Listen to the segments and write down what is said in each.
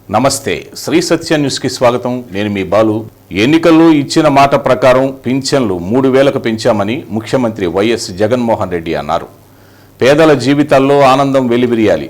నమస్తే శ్రీ సత్య న్యూస్ కి స్వాగతం. నేను మీ బాలు. ఎన్నికల్లో ఇచ్చిన మాట ప్రకారం పింఛన్లు 3000కు పెంచామని ముఖ్యమంత్రి వైఎస్ జగన్మోహన్ రెడ్డి అన్నారు. పేదల జీవితాల్లో ఆనందం వెల్లివిరియాలి,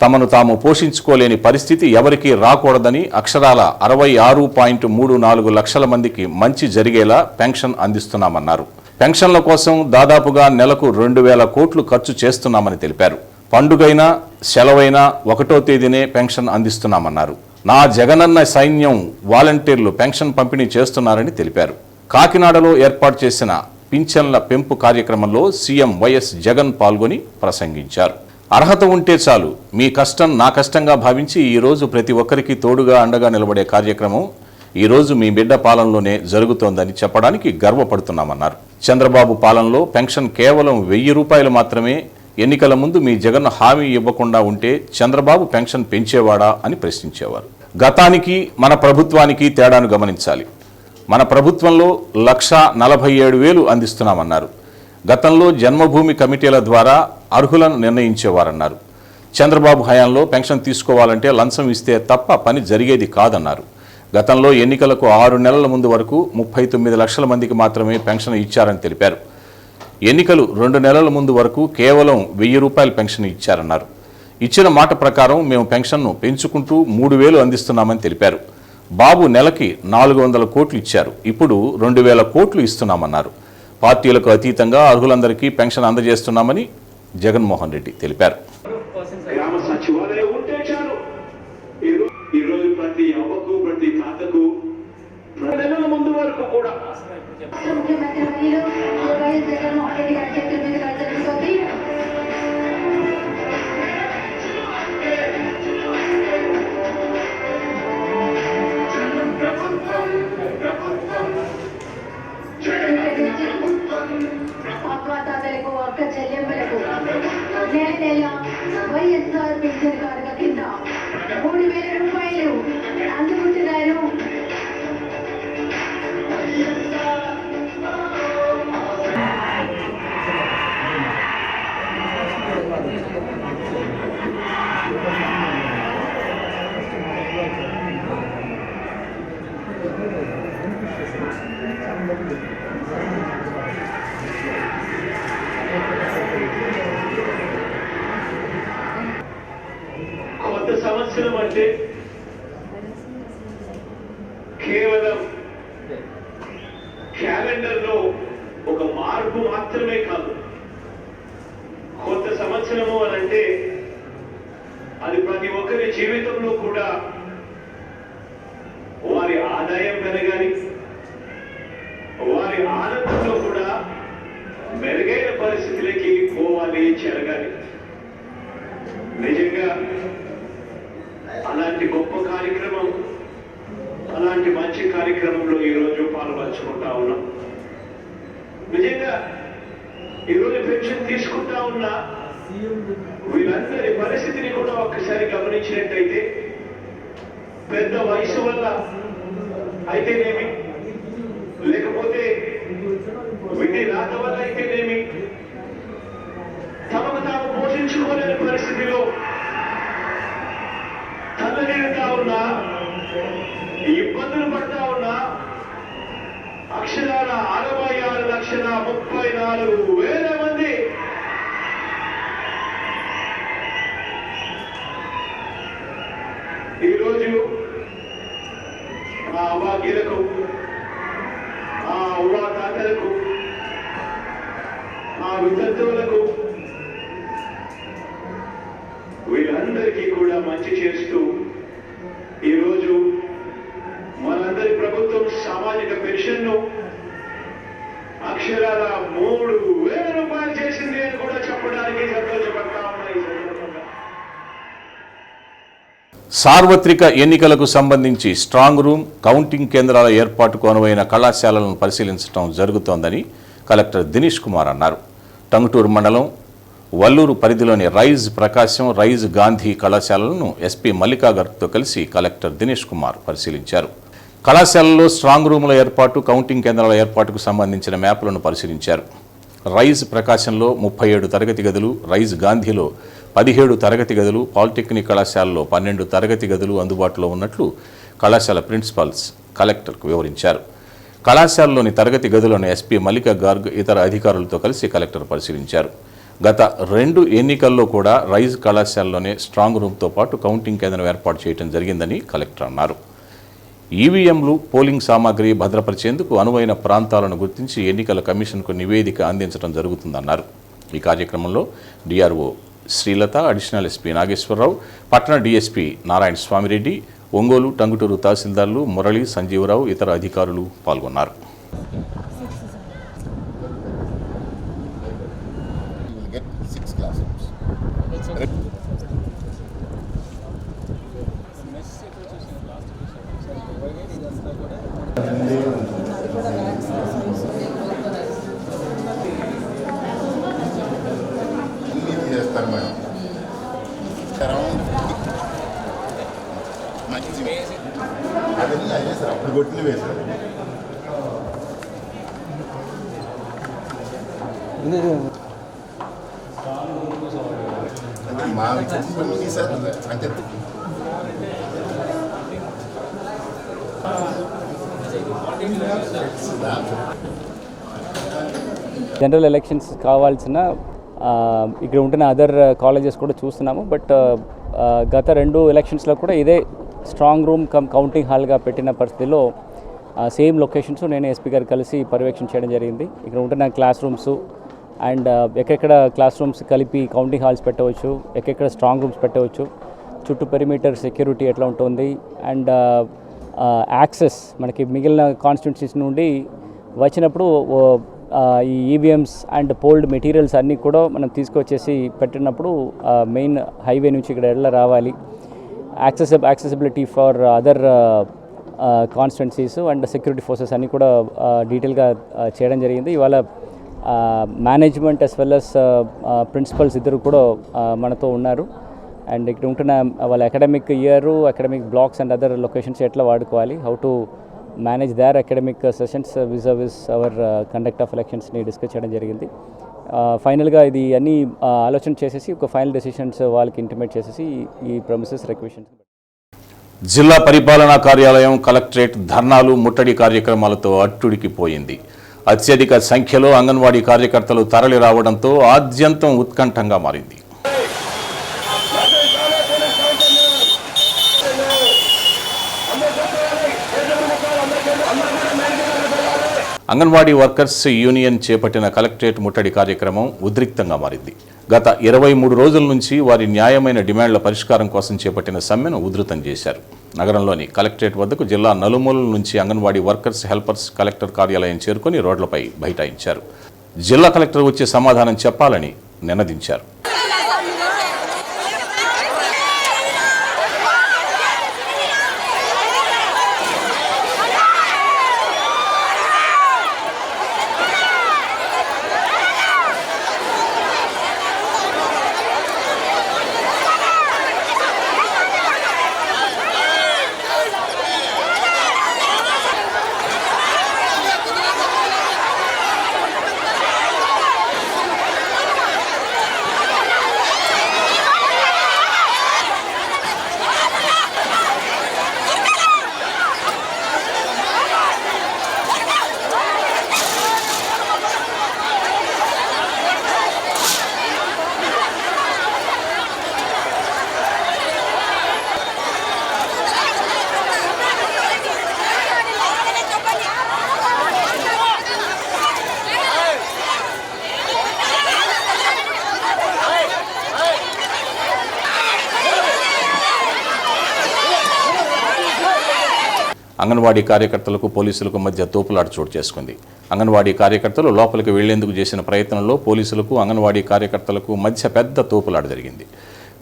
తమను తాము పోషించుకోలేని పరిస్థితి ఎవరికీ రాకూడదని అక్షరాల 66.34 లక్షల మందికి మంచి జరిగేలా పెన్షన్ అందిస్తున్నామన్నారు. పెన్షన్ల కోసం దాదాపుగా నెలకు 2000 కోట్లు ఖర్చు చేస్తున్నామని తెలిపారు. పండుగైనా సెలవైనా 1వ తేదీనే పెన్షన్ అందిస్తున్నామన్నారు. నా జగనన్న సైన్యం వాలంటీర్లు పెన్షన్ పంపిణీ చేస్తున్నారని తెలిపారు. కాకినాడలో ఏర్పాటు చేసిన పింఛన్ల పెంపు కార్యక్రమంలో సీఎం వైఎస్ జగన్ పాల్గొని ప్రసంగించారు. అర్హత ఉంటే చాలు, మీ కష్టం నా కష్టంగా భావించి ఈరోజు ప్రతి ఒక్కరికి తోడుగా అండగా నిలబడే కార్యక్రమం ఈరోజు మీ బిడ్డ పాలనలోనే జరుగుతోందని చెప్పడానికి గర్వపడుతున్నామన్నారు. చంద్రబాబు పాలనలో పెన్షన్ కేవలం 1000 రూపాయలు మాత్రమే. ఎన్నికల ముందు మీ జగన్ హామీ ఇవ్వకుండా ఉంటే చంద్రబాబు పెన్షన్ పెంచేవాడా అని ప్రశ్నించేవారు. గతానికి మన ప్రభుత్వానికి తేడాను గమనించాలి. మన ప్రభుత్వంలో 1,47,000 అందిస్తున్నామన్నారు. గతంలో జన్మభూమి కమిటీల ద్వారా అర్హులను నిర్ణయించేవారన్నారు. చంద్రబాబు హయాంలో పెన్షన్ తీసుకోవాలంటే లంచం ఇస్తే తప్ప పని జరిగేది కాదన్నారు. గతంలో ఎన్నికలకు 6 నెలల ముందు వరకు 39 లక్షల మందికి మాత్రమే పెన్షన్ ఇచ్చారని తెలిపారు. ఎన్నికలు 2 నెలల ముందు వరకు కేవలం 1000 రూపాయల పెన్షన్ ఇచ్చారన్నారు. ఇచ్చిన మాట ప్రకారం మేము పెన్షన్ను పెంచుకుంటూ 3000 అందిస్తున్నామని తెలిపారు. బాబు నెలకి 400 కోట్లు ఇచ్చారు, ఇప్పుడు 2000 కోట్లు ఇస్తున్నామన్నారు. పార్టీలకు అతీతంగా అర్హులందరికీ పెన్షన్ అందజేస్తున్నామని జగన్మోహన్ రెడ్డి తెలిపారు. అవ్వాతాతలకు అక్క చెల్లెమ్మలకు నెల వైఎస్ఆర్ పెన్షన్ కానుక కింద 3000 రూపాయలు అందుకుంటున్నారు. కొత్త సంవత్సరం అంటే కేవలం క్యాలెండర్లో ఒక మార్పు మాత్రమే కాదు. కొత్త సంవత్సరము అని అంటే అది ప్రతి ఒక్కరి జీవితంలో కూడా వారి ఆదాయం పెరగాలి, వారి ఆనందంలో కూడా మెరుగైన పరిస్థితులకి పోవాలి, జరగాలి. నిజంగా అలాంటి గొప్ప కార్యక్రమం, అలాంటి మంచి కార్యక్రమంలో ఈరోజు పాల్పంచుకుంటా ఉన్నాం. నిజంగా ఈరోజు పెన్షన్ తీసుకుంటా ఉన్న వీళ్ళందరి పరిస్థితిని కూడా ఒక్కసారి గమనించినట్టయితే, పెద్ద వయసు వల్ల అయితేనేమి, లేకపోతే విధి రాత వల్ల అయితేనేమి, తమకు తాము పోషించుకోలేని పరిస్థితిలో తల్లడిల్లుతా ఉన్నా, ఇబ్బందులు పడతా ఉన్నా అక్షరాల 66,34,000 మంది ఈరోజు ఆ అభాగ్యులకు, ఆ అవ్వాతాతలకు, ఆ వితంతువులకు వీళ్ళందరికీ కూడా మంచి చేస్తూ ఈరోజు మనందరి ప్రభుత్వం సామాజిక పెన్షన్ను అక్షరాల 3000 రూపాయలు చేసింది అని కూడా చెప్పడానికి సంతోషపడతా ఉన్నాయి. సార్వత్రిక ఎన్నికలకు సంబంధించి స్ట్రాంగ్ రూమ్, కౌంటింగ్ కేంద్రాల ఏర్పాటుకు అనువైన కళాశాలలను పరిశీలించడం జరుగుతోందని కలెక్టర్ దినేష్ కుమార్ అన్నారు. టంగుటూరు మండలం వల్లూరు పరిధిలోని రైజ్ ప్రకాశం, రైజ్ గాంధీ కళాశాలలను ఎస్పీ మల్లికా గారితో కలిసి కలెక్టర్ దినేష్ కుమార్ పరిశీలించారు. కళాశాలలో స్ట్రాంగ్ రూముల ఏర్పాటు, కౌంటింగ్ కేంద్రాల ఏర్పాటుకు సంబంధించిన మ్యాప్లను పరిశీలించారు. రైజ్ ప్రకాశంలో 37 తరగతి గదులు, రైజ్ గాంధీలో 17 తరగతి గదులు, పాలిటెక్నిక్ కళాశాలలో 12 తరగతి గదులు అందుబాటులో ఉన్నట్లు కళాశాల ప్రిన్సిపాల్స్ కలెక్టర్కు వివరించారు. కళాశాలలోని తరగతి గదులను ఎస్పీ మల్లికా గార్గ్ ఇతర అధికారులతో కలిసి కలెక్టర్ పరిశీలించారు. గత 2 ఎన్నికల్లో కూడా రైజ్ కళాశాలలోనే స్ట్రాంగ్ రూమ్తో పాటు కౌంటింగ్ కేంద్రం ఏర్పాటు చేయడం జరిగిందని కలెక్టర్ అన్నారు. ఈవీఎంలు, పోలింగ్ సామాగ్రి భద్రపరిచేందుకు అనువైన ప్రాంతాలను గుర్తించి ఎన్నికల కమిషన్కు నివేదిక అందించడం జరుగుతుందన్నారు. ఈ కార్యక్రమంలో DRO Srilatha, additional SP Nageswararao, పట్టణ డీఎస్పీ నారాయణ స్వామిరెడ్డి, ఒంగోలు, టంగుటూరు తహసీల్దార్లు మురళి, సంజీవరావు, ఇతర అధికారులు పాల్గొన్నారు. జనరల్ ఎలక్షన్స్ కావాల్సిన ఇక్కడ ఉంటున్న అదర్ కాలేజెస్ కూడా చూస్తున్నాము. బట్ గత 2 ఎలక్షన్స్లో కూడా ఇదే స్ట్రాంగ్ రూమ్ కౌంటింగ్ హాల్గా పెట్టిన పరిస్థితిలో సేమ్ లొకేషన్స్ నేను ఎస్పీ గారు కలిసి పర్యవేక్షణ చేయడం జరిగింది. ఇక్కడ ఉంటున్న క్లాస్ రూమ్స్ అండ్ ఎక్కడెక్కడ క్లాస్ రూమ్స్ కలిపి కౌంటింగ్ హాల్స్ పెట్టవచ్చు, ఎక్కడెక్కడ స్ట్రాంగ్ రూమ్స్ పెట్టవచ్చు, చుట్టూ పెరిమీటర్ సెక్యూరిటీ ఎట్లా ఉంటుంది అండ్ యాక్సెస్ మనకి మిగిలిన కాన్స్టిట్యున్సీస్ నుండి వచ్చినప్పుడు ఈ ఈవీఎంస్ అండ్ పోల్డ్ మెటీరియల్స్ అన్నీ కూడా మనం తీసుకొచ్చేసి పెట్టినప్పుడు మెయిన్ హైవే నుంచి ఇక్కడ ఎలా రావాలి, accessibility for other constituencies and security forces అన్నీ కూడా డీటెయిల్గా చేయడం జరిగింది. ఇవాళ management as well as principals ఇద్దరు కూడా మనతో ఉన్నారు. అండ్ ఇక్కడ ఉంటున్న వాళ్ళ academic year, academic blocks and other locations ఎట్లా వాడుకోవాలి, how to manage their academic sessions with our conduct of ఎలక్షన్స్ని డిస్కస్ చేయడం జరిగింది. ఫైనల్గా ఇది అన్నీ ఆలోచన చేసేసి ఒక ఫైనల్ డెసిషన్స్ వాళ్ళకి ఇంటిమేట్ చేసేసి ఈ ప్రమిసెస్ రిక్వెషన్స్. జిల్లా పరిపాలనా కార్యాలయం, కలెక్టరేట్ ధర్నాలు, ముట్టడి కార్యక్రమాలతో అట్టుడికిపోయింది. అత్యధిక సంఖ్యలో అంగన్వాడీ కార్యకర్తలు తరలి రావడంతో ఆద్యంతం ఉత్కంఠంగా మారింది. అంగన్వాడీ వర్కర్స్ యూనియన్ చేపట్టిన కలెక్టరేట్ ముట్టడి కార్యక్రమం ఉద్రిక్తంగా మారింది. గత 23 రోజుల నుంచి వారి న్యాయమైన డిమాండ్ల పరిష్కారం కోసం చేపట్టిన సమ్మెను ఉధృతం చేశారు. నగరంలోని కలెక్టరేట్ వద్దకు జిల్లా నలుమూలల నుంచి అంగన్వాడీ వర్కర్స్, హెల్పర్స్ కలెక్టర్ కార్యాలయం చేరుకొని రోడ్లపై బైఠాయించారు. జిల్లా కలెక్టర్ వచ్చే సమాధానం చెప్పాలని నినదించారు. అంగన్వాడీ కార్యకర్తలకు పోలీసులకు మధ్య తోపులాట చోటు చేసుకుంది. అంగన్వాడీ కార్యకర్తలు లోపలికి వెళ్లేందుకు చేసిన ప్రయత్నంలో పోలీసులకు, అంగన్వాడీ కార్యకర్తలకు మధ్య పెద్ద తోపులాట జరిగింది.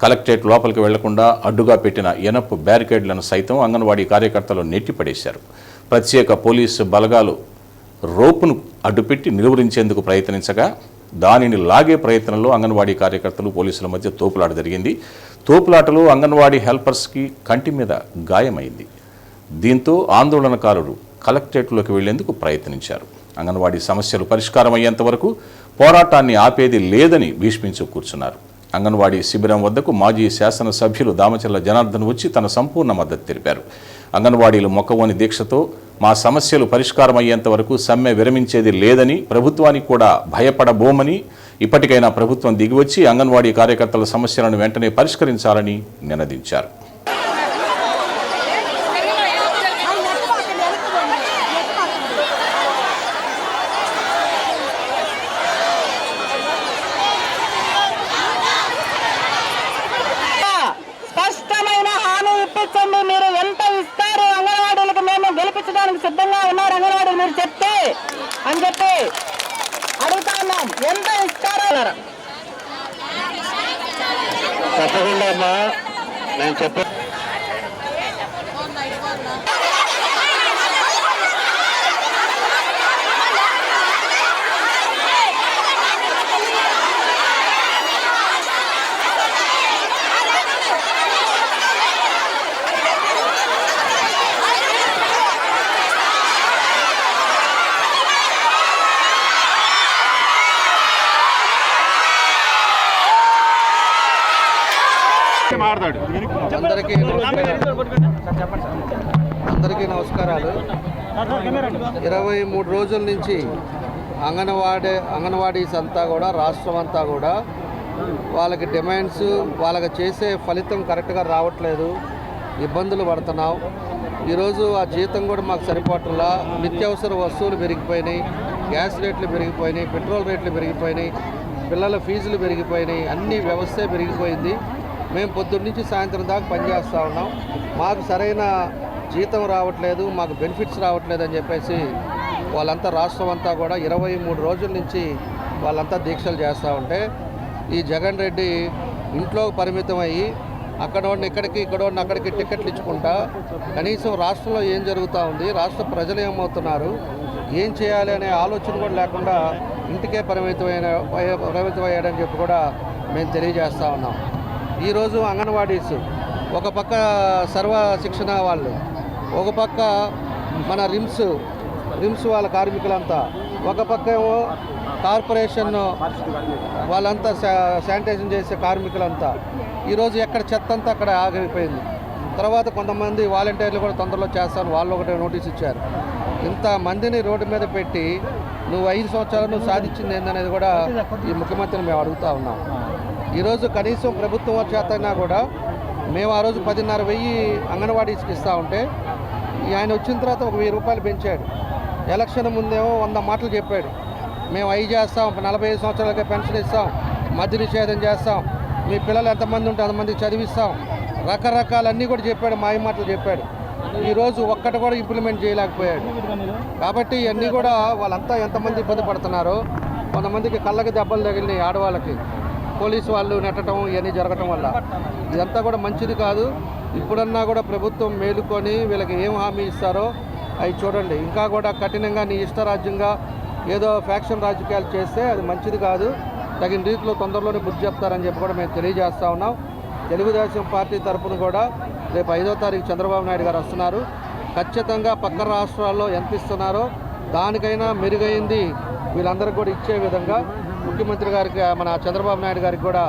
కలెక్టరేట్ లోపలికి వెళ్లకుండా అడ్డుగా పెట్టిన ఎనపు బ్యారికేడ్లను సైతం అంగన్వాడీ కార్యకర్తలు నెట్టిపడేశారు. ప్రత్యేక పోలీసు బలగాలు రోపును అడ్డుపెట్టి నిలువరించేందుకు ప్రయత్నించగా దానిని లాగే ప్రయత్నంలో అంగన్వాడీ కార్యకర్తలు, పోలీసుల మధ్య తోపులాట జరిగింది. తోపులాటలో అంగన్వాడీ హెల్పర్స్కి కంటి మీద గాయమైంది. దీంతో ఆందోళనకారులు కలెక్టరేట్లోకి వెళ్లేందుకు ప్రయత్నించారు. అంగన్వాడీ సమస్యలు పరిష్కారం అయ్యేంత వరకు పోరాటాన్ని ఆపేది లేదని భీష్మించు కూర్చున్నారు. అంగన్వాడీ శిబిరం వద్దకు మాజీ శాసనసభ్యులు దామచర్ల జనార్దన్ వచ్చి తన సంపూర్ణ మద్దతు తెలిపారు. అంగన్వాడీలు మొక్కవోని దీక్షతో మా సమస్యలు పరిష్కారమయ్యేంత వరకు సమ్మె విరమించేది లేదని, ప్రభుత్వానికి కూడా భయపడబోమని, ఇప్పటికైనా ప్రభుత్వం దిగివచ్చి అంగన్వాడీ కార్యకర్తల సమస్యలను వెంటనే పరిష్కరించాలని నినదించారు. మీరు ఎంత ఇస్తారు అంగన్వాడీలకు, మేము గెలిపించడానికి సిద్ధంగా ఉన్నారు అంగన్వాడీలు మీరు చెప్తే అని చెప్పి అడుగుతా ఉన్నాం. ఎంత ఇస్తారో తప్పకుండా అమ్మా, నేను చెప్ప అందరికీ నమస్కారాలు. 23 రోజుల నుంచి అంగన్వాడీస్ అంతా కూడా, రాష్ట్రం అంతా కూడా వాళ్ళకి డిమాండ్స్, వాళ్ళకి చేసే ఫలితం కరెక్ట్గా రావట్లేదు, ఇబ్బందులు పడుతున్నాం. ఈరోజు ఆ జీతం కూడా మాకు సరిపోవట్లా. నిత్యావసర వస్తువులు పెరిగిపోయినాయి, గ్యాస్ రేట్లు పెరిగిపోయినాయి, పెట్రోల్ రేట్లు పెరిగిపోయినాయి, పిల్లల ఫీజులు పెరిగిపోయినాయి, అన్ని వ్యవస్థే పెరిగిపోయింది. మేము పొద్దున్న నుంచి సాయంత్రం దాకా పనిచేస్తూ ఉన్నాం. మాకు సరైన జీతం రావట్లేదు, మాకు బెనిఫిట్స్ రావట్లేదు అని చెప్పేసి వాళ్ళంతా రాష్ట్రం అంతా కూడా 23 రోజుల నుంచి వాళ్ళంతా దీక్షలు చేస్తూ ఉంటే, ఈ జగన్ రెడ్డి ఇంట్లో పరిమితం అయ్యి అక్కడోడిని ఇక్కడికి, ఇక్కడోడిని అక్కడికి టికెట్లు ఇచ్చుకుంటా కనీసం రాష్ట్రంలో ఏం జరుగుతూ ఉంది, రాష్ట్ర ప్రజలు ఏమవుతున్నారు, ఏం చేయాలి అనే ఆలోచన కూడా లేకుండా ఇంటికే పరిమితమయ్యాడని చెప్పి కూడా మేము తెలియజేస్తూ ఉన్నాం. ఈరోజు అంగన్వాడీస్ ఒక పక్క సర్వ శిక్షణ వాళ్ళు, ఒక పక్క మన రిమ్స్ వాళ్ళ కార్మికులంతా, ఒక పక్క ఏమో కార్పొరేషన్ వాళ్ళంతా శానిటైజేషన్ చేసే కార్మికులంతా ఈరోజు ఎక్కడ చెత్త అంతా అక్కడ ఆగిపోయింది. తర్వాత కొంతమంది వాలంటీర్లు కూడా తొందరలో చేస్తాను వాళ్ళు ఒకటే నోటీస్ ఇచ్చారు. ఇంతమందిని రోడ్డు మీద పెట్టి నువ్వు 5 సంవత్సరాలు నువ్వు సాధించింది ఏందనేది కూడా ఈ ముఖ్యమంత్రిని మేము అడుగుతూ ఉన్నాం. ఈరోజు కనీసం ప్రభుత్వం చేతైనా కూడా మేము ఆ రోజు 10,500 అంగన్వాడీస్కి ఇస్తూ ఉంటే ఆయన వచ్చిన తర్వాత ఒక 1000 రూపాయలు పెంచాడు. ఎలక్షన్ ముందేమో 100 మాటలు చెప్పాడు. మేము అవి చేస్తాం, 45 సంవత్సరాలకే పెన్షన్ ఇస్తాం, మద్య నిషేధం చేస్తాం, మీ పిల్లలు ఎంతమంది ఉంటే అంతమందికి చదివిస్తాం, రకరకాలన్నీ కూడా చెప్పాడు, మాయ మాటలు చెప్పాడు. ఈరోజు ఒక్కటి కూడా ఇంప్లిమెంట్ చేయలేకపోయాడు. కాబట్టి ఇవన్నీ కూడా వాళ్ళంతా ఎంతమంది ఇబ్బంది పడుతున్నారో, కొంతమందికి కళ్ళకి దెబ్బలు తగిలినాయి, ఆడవాళ్ళకి పోలీసు వాళ్ళు నెట్టడం ఇవన్నీ జరగటం వల్ల ఇదంతా కూడా మంచిది కాదు. ఇప్పుడన్నా కూడా ప్రభుత్వం మేలుకొని వీళ్ళకి ఏం హామీ ఇస్తారో అవి చూడండి. ఇంకా కూడా కఠినంగా నీ ఇష్టరాజ్యంగా ఏదో ఫ్యాక్షన్ రాజకీయాలు చేస్తే అది మంచిది కాదు. తగిన రీతిలో తొందరలోనే బుద్ధి చెప్తారని చెప్పి కూడా మేము తెలియజేస్తూ ఉన్నాం. తెలుగుదేశం పార్టీ తరఫున కూడా రేపు 5వ తారీఖు చంద్రబాబు నాయుడు గారు వస్తున్నారు. ఖచ్చితంగా పక్క రాష్ట్రాల్లో ఎంత ఇస్తున్నారో దానికైనా మెరుగైంది వీళ్ళందరికీ కూడా ఇచ్చే విధంగా ముఖ్యమంత్రి గారికి, మన చంద్రబాబు నాయుడు గారికి కూడా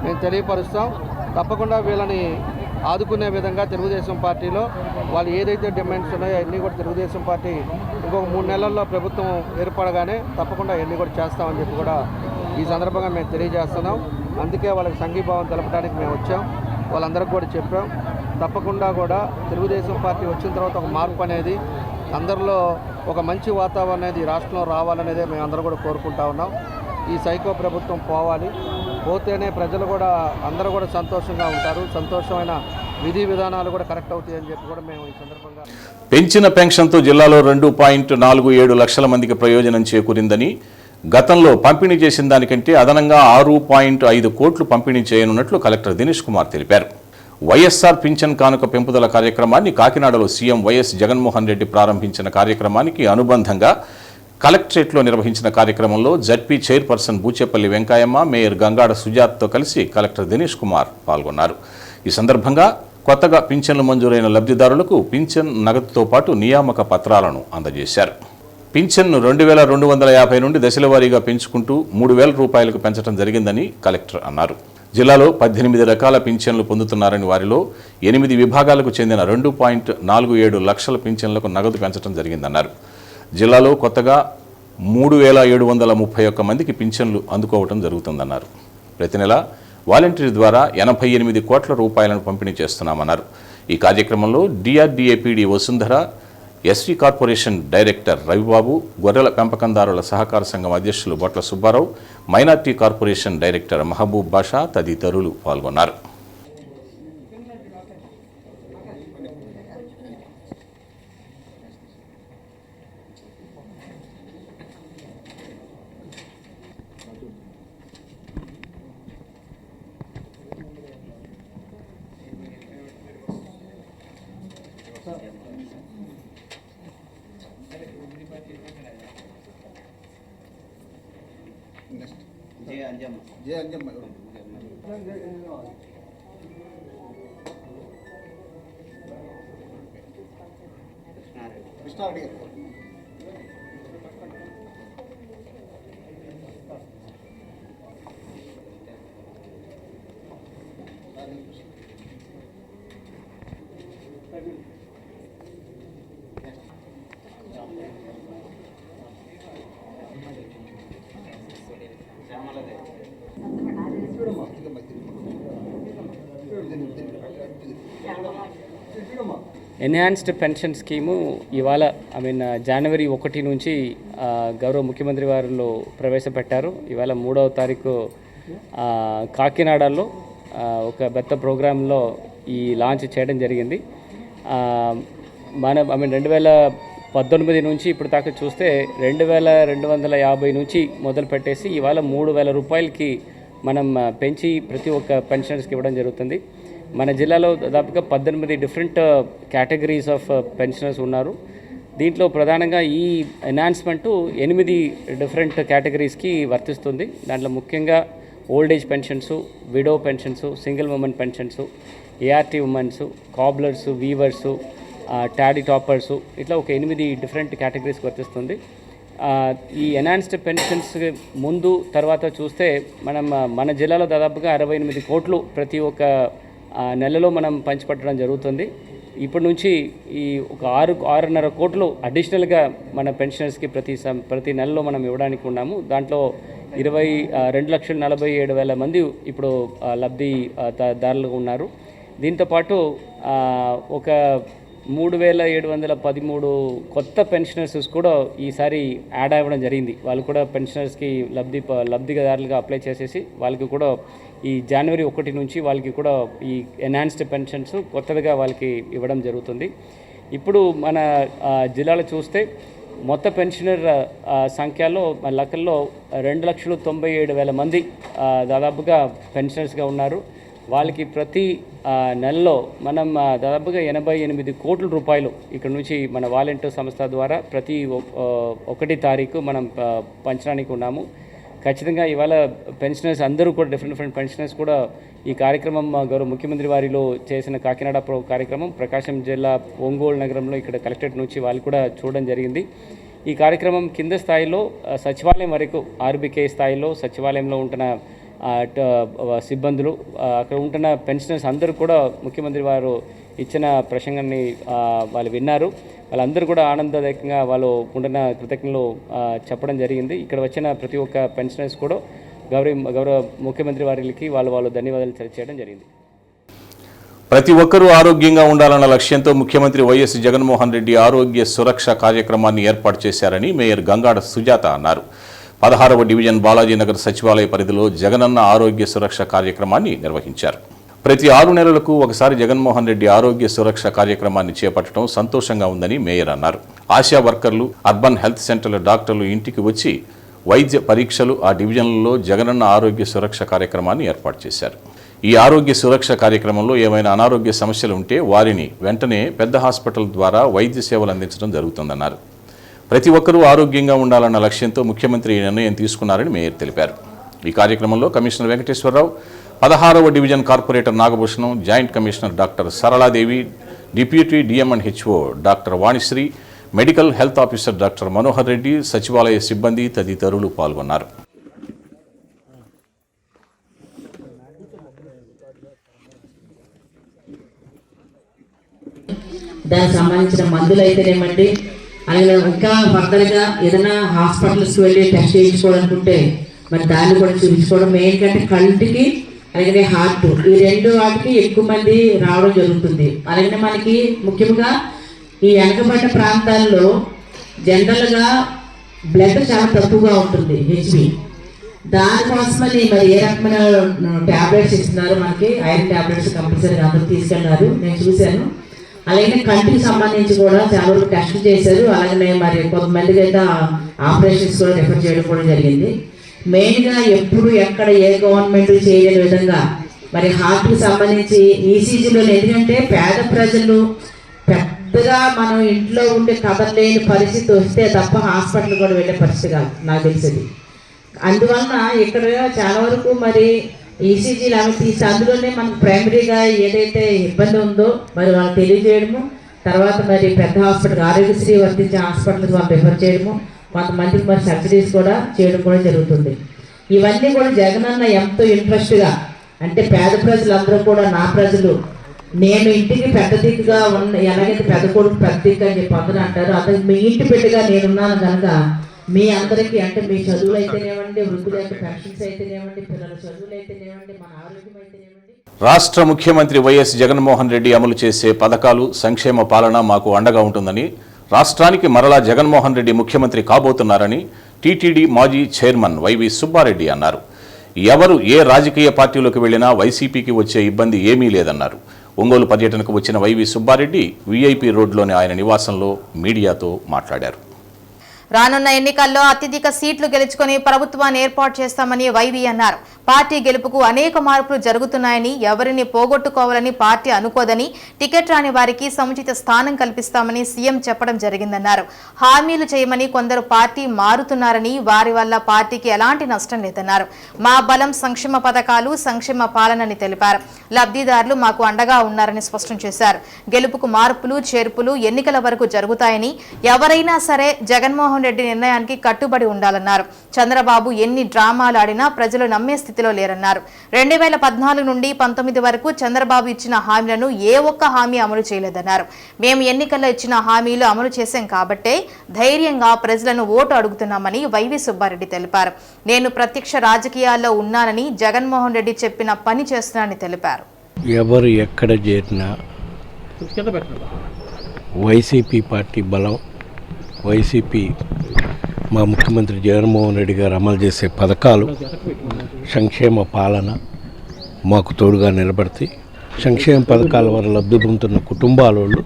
మేము తెలియపరుస్తాం. తప్పకుండా వీళ్ళని ఆదుకునే విధంగా తెలుగుదేశం పార్టీలో వాళ్ళు ఏదైతే డిమాండ్స్ ఉన్నాయో అవన్నీ కూడా తెలుగుదేశం పార్టీ ఇంకొక 3 నెలల్లో ప్రభుత్వం ఏర్పడగానే తప్పకుండా అవన్నీ కూడా చేస్తామని చెప్పి కూడా ఈ సందర్భంగా మేము తెలియజేస్తున్నాం. అందుకే వాళ్ళకి సంఘీభావం తెలపడానికి మేము వచ్చాం. వాళ్ళందరికీ కూడా చెప్పాం. తప్పకుండా కూడా తెలుగుదేశం పార్టీ వచ్చిన తర్వాత ఒక మార్పు అనేది అందరిలో ఒక మంచి వాతావరణం అనేది రాష్ట్రంలో రావాలనేదే మేము అందరూ కూడా కోరుకుంటా ఉన్నాం. ఈ సైకో ప్రభుత్వం పోవాలి, పోతేనే ప్రజలు కూడా అందరూ కూడా సంతోషంగా ఉంటారు, సంతోషమైన విధి విధానాలు కూడా కరెక్ట్ అవుతాయని చెప్పి కూడా మేము ఈ సందర్భంగా పెంచిన పెన్షన్తో జిల్లాలో 2.47 లక్షల మందికి ప్రయోజనం చేకూరిందని, గతంలో పంపిణీ చేసిన దానికంటే అదనంగా 6.5 కోట్లు పంపిణీ చేయనున్నట్లు కలెక్టర్ దినేష్ కుమార్ తెలిపారు. వైఎస్ఆర్ పింఛన్ కానుక పెంపుదల కార్యక్రమాన్ని కాకినాడలో సీఎం వైఎస్ జగన్మోహన్ రెడ్డి ప్రారంభించిన కార్యక్రమానికి అనుబంధంగా కలెక్టరేట్లో నిర్వహించిన కార్యక్రమంలో ZP chairperson Boochepalli Venkayamma, mayor Gangada సుజాత్తో కలిసి కలెక్టర్ దినేష్ కుమార్ పాల్గొన్నారు. ఈ సందర్భంగా కొత్తగా పింఛన్లు మంజూరైన లబ్ధిదారులకు పింఛన్ నగదుతో పాటు నియామక పత్రాలను అందజేశారు. పింఛన్ను 2,250 నుండి దశల వారీగా పెంచుకుంటూ 3,000 రూపాయలకు పెంచడం జరిగిందని కలెక్టర్ అన్నారు. జిల్లాలో 18 రకాల పింఛన్లు పొందుతున్నారని వారిలో 8 విభాగాలకు చెందిన 2.47 లక్షల పింఛన్లకు నగదు పెంచడం జరిగిందన్నారు. జిల్లాలో కొత్తగా 3,731 మందికి పింఛన్లు అందుకోవడం జరుగుతుందన్నారు. ప్రతి నెల వాలంటీర్ ద్వారా 88 కోట్ల రూపాయలను పంపిణీ చేస్తున్నామన్నారు. ఈ కార్యక్రమంలో DRDA PD Vasundhara, ST corporation director Ravibabu, గొర్రెల పెంపకందారుల సహకార సంఘం అధ్యక్షులు Botla Subbarao, minority corporation director Mahaboob Basha తదితరులు పాల్గొన్నారు. ఎన్హాన్స్డ్ పెన్షన్ స్కీము ఇవాళ జనవరి 1 నుంచి గౌరవ ముఖ్యమంత్రి వారిలో ప్రవేశపెట్టారు. ఇవాళ 3వ తారీఖు కాకినాడలో ఒక పెద్ద ప్రోగ్రాంలో ఈ లాంచ్ చేయడం జరిగింది. మన 2019 నుంచి ఇప్పుడు దాకా చూస్తే 2,250 నుంచి మొదలు పెట్టేసి ఇవాళ 3,000 రూపాయలకి మనం పెంచి ప్రతి ఒక్క పెన్షనర్స్కి ఇవ్వడం జరుగుతుంది. మన జిల్లాలో దాదాపుగా 18 డిఫరెంట్ కేటగిరీస్ ఆఫ్ పెన్షనర్స్ ఉన్నారు. దీంట్లో ప్రధానంగా ఈ ఎన్హాన్స్మెంటు 8 డిఫరెంట్ కేటగిరీస్కి వర్తిస్తుంది. దాంట్లో ముఖ్యంగా old age pensions, widow pensions, single women pensions, ART women's, cobblers, weavers, toddy tappers, ఇట్లా ఒక 8 డిఫరెంట్ కేటగిరీస్కి వర్తిస్తుంది. ఈ ఎన్హాన్స్డ్ పెన్షన్స్ ముందు తర్వాత చూస్తే మన జిల్లాలో దాదాపుగా 68 కోట్లు ప్రతి ఒక్క నెలలో మనం పంచిపెట్టడం జరుగుతుంది. ఇప్పటి నుంచి ఈ ఒక 6.5 కోట్లు అడిషనల్గా మన పెన్షనర్స్కి ప్రతి నెలలో మనం ఇవ్వడానికి ఉన్నాము. దాంట్లో 22,47,000 మంది ఇప్పుడు లబ్ధిదారులు ఉన్నారు. దీంతోపాటు ఒక 3,713 కొత్త పెన్షనర్స్ కూడా ఈసారి యాడ్ అవ్వడం జరిగింది. వాళ్ళు కూడా పెన్షనర్స్కి లబ్ధిదారులుగా అప్లై చేసేసి వాళ్ళకి కూడా ఈ జనవరి 1 నుంచి వాళ్ళకి కూడా ఈ ఎన్హాన్స్డ్ పెన్షన్స్ కొత్తగా వాళ్ళకి ఇవ్వడం జరుగుతుంది. ఇప్పుడు మన జిల్లాలో చూస్తే మొత్తం పెన్షనర్ సంఖ్యలో లెక్కల్లో 2,97,000 మంది దాదాపుగా పెన్షనర్స్గా ఉన్నారు. వాళ్ళకి ప్రతి నెలలో మనం దాదాపుగా 88 కోట్ల రూపాయలు ఇక్కడ నుంచి మన వాలంటీర్ సంస్థ ద్వారా ప్రతి 1 తారీఖు మనం పంచడానికి ఉన్నాము. ఖచ్చితంగా ఇవాళ పెన్షనర్స్ అందరూ కూడా డిఫరెంట్ పెన్షనర్స్ కూడా ఈ కార్యక్రమం గౌరవ ముఖ్యమంత్రి వారిలో చేసిన కాకినాడ కార్యక్రమం ప్రకాశం జిల్లా ఒంగోలు నగరంలో ఇక్కడ కలెక్టరేట్ నుంచి వాళ్ళు కూడా చూడడం జరిగింది. ఈ కార్యక్రమం కింద స్థాయిలో సచివాలయం వరకు ఆర్బీకే స్థాయిలో సచివాలయంలో ఉంటున్న సిబ్బందులు అక్కడ ఉంటున్న పెన్షనర్స్ అందరూ కూడా ముఖ్యమంత్రి వారు ఇచ్చిన ప్రసంగాన్ని వాళ్ళు విన్నారు. వాళ్ళందరూ కూడా ఆనందదాయకంగా వాళ్ళు ఉంటున్న కృతజ్ఞతలు చెప్పడం జరిగింది. ఇక్కడ వచ్చిన ప్రతి ఒక్క పెన్షనర్స్ కూడా గౌరవ ముఖ్యమంత్రి వారికి వాళ్ళు ధన్యవాదాలు తెలియజేయడం జరిగింది. ప్రతి ఒక్కరూ ఆరోగ్యంగా ఉండాలన్న లక్ష్యంతో ముఖ్యమంత్రి వైఎస్ జగన్మోహన్ రెడ్డి ఆరోగ్య సురక్ష కార్యక్రమాన్ని ఏర్పాటు చేశారని మేయర్ గంగాడ సుజాత అన్నారు. 16వ డివిజన్ బాలాజీనగర్ సచివాలయ పరిధిలో జగనన్న ఆరోగ్య సురక్ష కార్యక్రమాన్ని నిర్వహించారు. ప్రతి 6 నెలలకు ఒకసారి జగన్మోహన్ రెడ్డి ఆరోగ్య సురక్ష కార్యక్రమాన్ని చేపట్టడం సంతోషంగా ఉందని మేయర్ అన్నారు. ఆశా వర్కర్లు, అర్బన్ హెల్త్ సెంటర్ల డాక్టర్లు ఇంటికి వచ్చి వైద్య పరీక్షలు ఆ డివిజన్లలో జగనన్న ఆరోగ్య సురక్ష కార్యక్రమాన్ని ఏర్పాటు చేశారు. ఈ ఆరోగ్య సురక్ష కార్యక్రమంలో ఏమైనా అనారోగ్య సమస్యలు ఉంటే వారిని వెంటనే పెద్ద హాస్పిటల్ ద్వారా వైద్య సేవలు అందించడం జరుగుతుందన్నారు. ప్రతి ఒక్కరూ ఆరోగ్యంగా ఉండాలన్న లక్ష్యంతో ముఖ్యమంత్రి ఈ నిర్ణయం తీసుకున్నారని మేయర్ తెలిపారు. ఈ కార్యక్రమంలో కమిషనర్ వెంకటేశ్వరరావు, 16వ division corporator Nagabhushanam, joint commissioner doctor Saraladevi, deputy DMHO doctor Vanisri, medical health officer doctor Manohar Reddy, సచివాలయ సిబ్బంది తదితరులు పాల్గొన్నారు. దానికి సంబంధించిన మందులు అయితేనేమండి, అలాగే ఇంకా ఫర్దర్గా ఏదైనా హాస్పిటల్స్కి వెళ్ళి టెస్ట్ చేయించుకోవాలనుకుంటే మరి దాన్ని కూడా చూపించుకోవడం. మెయిన్ కంటే కంటికి అలాగే హార్ట్, ఈ రెండు వాటికి ఎక్కువ మంది రావడం జరుగుతుంది. అలాగే మనకి ముఖ్యంగా ఈ వెనకబడ్డ ప్రాంతాల్లో జనరల్గా బ్లడ్ చాలా తక్కువగా ఉంటుంది, హెచ్బి. దానికోసమని మరి ఏ రకమైన ట్యాబ్లెట్స్ ఇస్తున్నారు, మనకి ఐరన్ ట్యాబ్లెట్స్ కంపల్సరీగా అందరూ తీసుకెళ్ళినారు, నేను చూశాను. అలాగే కంటికి సంబంధించి కూడా చాలా వరకు టెస్ట్ చేశారు. అలాగే మరి కొంతమందికి అయితే ఆపరేషన్స్ కూడా రిఫర్ చేయడం కూడా జరిగింది. మెయిన్గా ఎప్పుడు ఎక్కడ ఏ గవర్నమెంట్ చేయలేని విధంగా మరి హార్ట్కి సంబంధించి ఈసీజీలో, ఎందుకంటే పేద ప్రజలు పెద్దగా మనం ఇంట్లో ఉండే కదలలేని పరిస్థితి వస్తే తప్ప హాస్పిటల్ కూడా వెళ్ళే పరిస్థితి కాదు నాకు తెలిసింది. అందువలన ఇక్కడ చాలా వరకు మరి ఈసీజీలు అవి తీసి అందులోనే మనకు ప్రైమరీగా ఏదైతే ఇబ్బంది ఉందో మరి వాళ్ళు తెలియజేయడము, తర్వాత మరి పెద్ద హాస్పిటల్ ఆరోగ్యశ్రీ వర్తించే హాస్పిటల్కి వాళ్ళు రిఫర్ చేయడము, కొంతమందికి మరి సర్జరీస్ కూడా చేయడం కూడా జరుగుతుంది. ఇవన్నీ కూడా జగనన్న ఎంతో ఇంట్రెస్ట్గా, అంటే పేద ప్రజలందరూ కూడా నా ప్రజలు, నేను ఇంటికి పెద్ద దిక్కుగా ఉన్న, ఎలాగైతే పెద్ద కొడుకు పెద్ద దిక్కు అని చెప్పి అందరూ అంటారు, అతను మీ ఇంటి బిడ్డగా నేనున్నాను కనుక మీ అందరికీ, అంటే మీ చదువులు అయితేనేవ్వండి, వృద్ధుల యొక్క పెన్షన్స్ అయితేనేవ్వండి, పిల్లల చదువులు అయితేనేవ్వండి, మన ఆరోగ్యం అయితేనేవ్వండి. రాష్ట్ర ముఖ్యమంత్రి వైఎస్ జగన్మోహన్ రెడ్డి అమలు చేసే పథకాలు, సంక్షేమ పాలన మాకు అండగా ఉంటుందని, రాష్ట్రానికి మరలా జగన్మోహన్ రెడ్డి ముఖ్యమంత్రి కాబోతున్నారని టీటీడీ మాజీ చైర్మన్ వైవి సుబ్బారెడ్డి అన్నారు. ఎవరు ఏ రాజకీయ పార్టీలోకి వెళ్లినా వైసీపీకి వచ్చే ఇబ్బంది ఏమీ లేదన్నారు. ఒంగోలు పర్యటనకు వచ్చిన వైవి సుబ్బారెడ్డి వీఐపీ రోడ్లోని ఆయన నివాసంలో మీడియాతో మాట్లాడారు. రానున్న ఎన్నికల్లో అత్యధిక సీట్లు గెలుచుకుని ప్రభుత్వాన్ని ఏర్పాటు చేస్తామని వైవి అన్నారు. పార్టీ గెలుపుకు అనేక మార్పులు జరుగుతున్నాయని, ఎవరిని పోగొట్టుకోవాలని పార్టీ అనుకోదని, టికెట్ రాని వారికి సముచిత స్థానం కల్పిస్తామని సీఎం చెప్పడం జరిగిందన్నారు. హామీలు చేయమని కొందరు పార్టీ మారుతున్నారని, వారి వల్ల పార్టీకి ఎలాంటి నష్టం లేదన్నారు. మా బలం సంక్షేమ పథకాలు, సంక్షేమ పాలనని తెలిపారు. లబ్ధిదారులు మాకు అండగా ఉన్నారని స్పష్టం చేశారు. గెలుపుకు మార్పులు చేర్పులు ఎన్నికల వరకు జరుగుతాయని, ఎవరైనా సరే జగన్మోహన్ రెడ్డి నిర్ణయానికి కట్టుబడి ఉండాలన్నారు. చంద్రబాబు ఎన్ని డ్రామాలు ఆడినా ప్రజలు నమ్మే స్థితిలో లేరన్నారు. 2014 నుండి 19 వరకు చంద్రబాబు ఇచ్చిన హామీలను ఏ ఒక్క హామీ అమలు చేయలేదన్నారు. మేము ఎన్నికల్లో ఇచ్చిన హామీలు అమలు చేశాం కాబట్టే ధైర్యంగా ప్రజలను ఓటు అడుగుతున్నామని వైవి సుబ్బారెడ్డి తెలిపారు. నేను ప్రత్యక్ష రాజకీయాల్లో ఉన్నానని, జగన్మోహన్ రెడ్డి చెప్పిన పని చేస్తున్నానని తెలిపారు. ఎవరు ఎక్కడ చేరినా వైసీపీ పార్టీ బలం, వైసీపీ మా ముఖ్యమంత్రి జగన్మోహన్ రెడ్డి గారు అమలు చేసే పథకాలు, సంక్షేమ పాలన మాకు తోడుగా నిలబడతాయి. సంక్షేమ పథకాల వల్ల లబ్ధి పొందుతున్న కుటుంబాల వాళ్ళు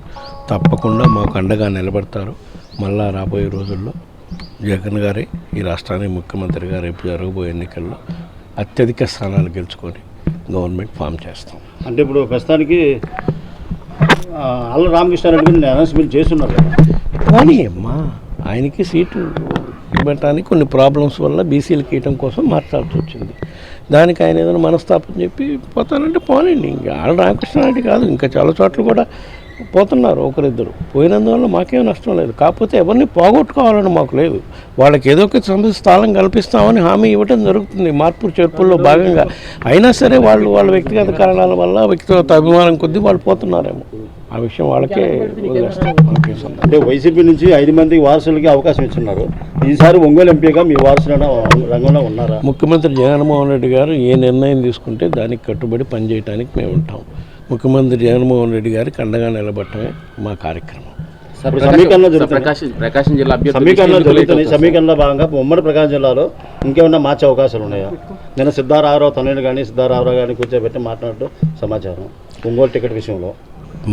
తప్పకుండా మాకు అండగా నిలబడతారు. మళ్ళా రాబోయే రోజుల్లో జగన్ గారే ఈ రాష్ట్రానికి ముఖ్యమంత్రిగా రేపు జరగబోయే ఎన్నికల్లో అత్యధిక స్థానాలు గెలుచుకొని గవర్నమెంట్ ఫామ్ చేస్తాం. అంటే ఇప్పుడు ప్రస్తుతానికి అల్ల రామకృష్ణారెడ్డి గారిని అనౌన్స్మెంట్ చేస్తున్నారు కదా, కానీ అమ్మా ఆయనకి సీటు ఇవ్వటానికి కొన్ని ప్రాబ్లమ్స్ వల్ల బీసీలకు ఇవ్వటం కోసం మార్చాల్సి వచ్చింది. దానికి ఆయన ఏదైనా మనస్తాపం చెప్పి పోతానంటే పోనండి. ఇంకా ఆళ్ళ రామకృష్ణారెడ్డి కాదు, ఇంకా చాలా చోట్ల కూడా పోతున్నారు ఒకరిద్దరు. పోయినందువల్ల మాకేం నష్టం లేదు. కాకపోతే ఎవరిని పోగొట్టుకోవాలని మాకు లేదు. వాళ్ళకి ఏదో ఒక స్థానం కల్పిస్తామని హామీ ఇవ్వడం జరుగుతుంది మార్పు చేర్పుల్లో భాగంగా. అయినా సరే వాళ్ళు వాళ్ళ వ్యక్తిగత కారణాల వల్ల, వ్యక్తిగత అభిమానం కొద్దీ వాళ్ళు పోతున్నారేమో. ఆ విషయం వాళ్ళకే వదిలేస్తాం. అంటే వైసీపీ నుంచి 5 మంది వారసులకి అవకాశం ఇస్తున్నారు. ఈసారి ఒంగోలు ఎంపీగా మీ వారసులు రంగంలో ఉన్నారా? ముఖ్యమంత్రి జగన్మోహన్ రెడ్డి గారు ఏ నిర్ణయం తీసుకుంటే దానికి కట్టుబడి పనిచేయడానికి మేము ఉంటాం. ముఖ్యమంత్రి జగన్మోహన్ రెడ్డి గారికి అండగా నిలబడటమే మా కార్యక్రమం. సమీకరణలో భాగంగా ఉమ్మడి ప్రకాశం జిల్లాలో ఇంకేమన్నా మార్చే అవకాశాలు ఉన్నాయా? నేను సిద్ధారామరావు తనని కానీ సిద్ధారామరావు గారిని కూర్చోబెట్టి మాట్లాడుతూ సమాచారం ఒంగోలు టికెట్ విషయంలో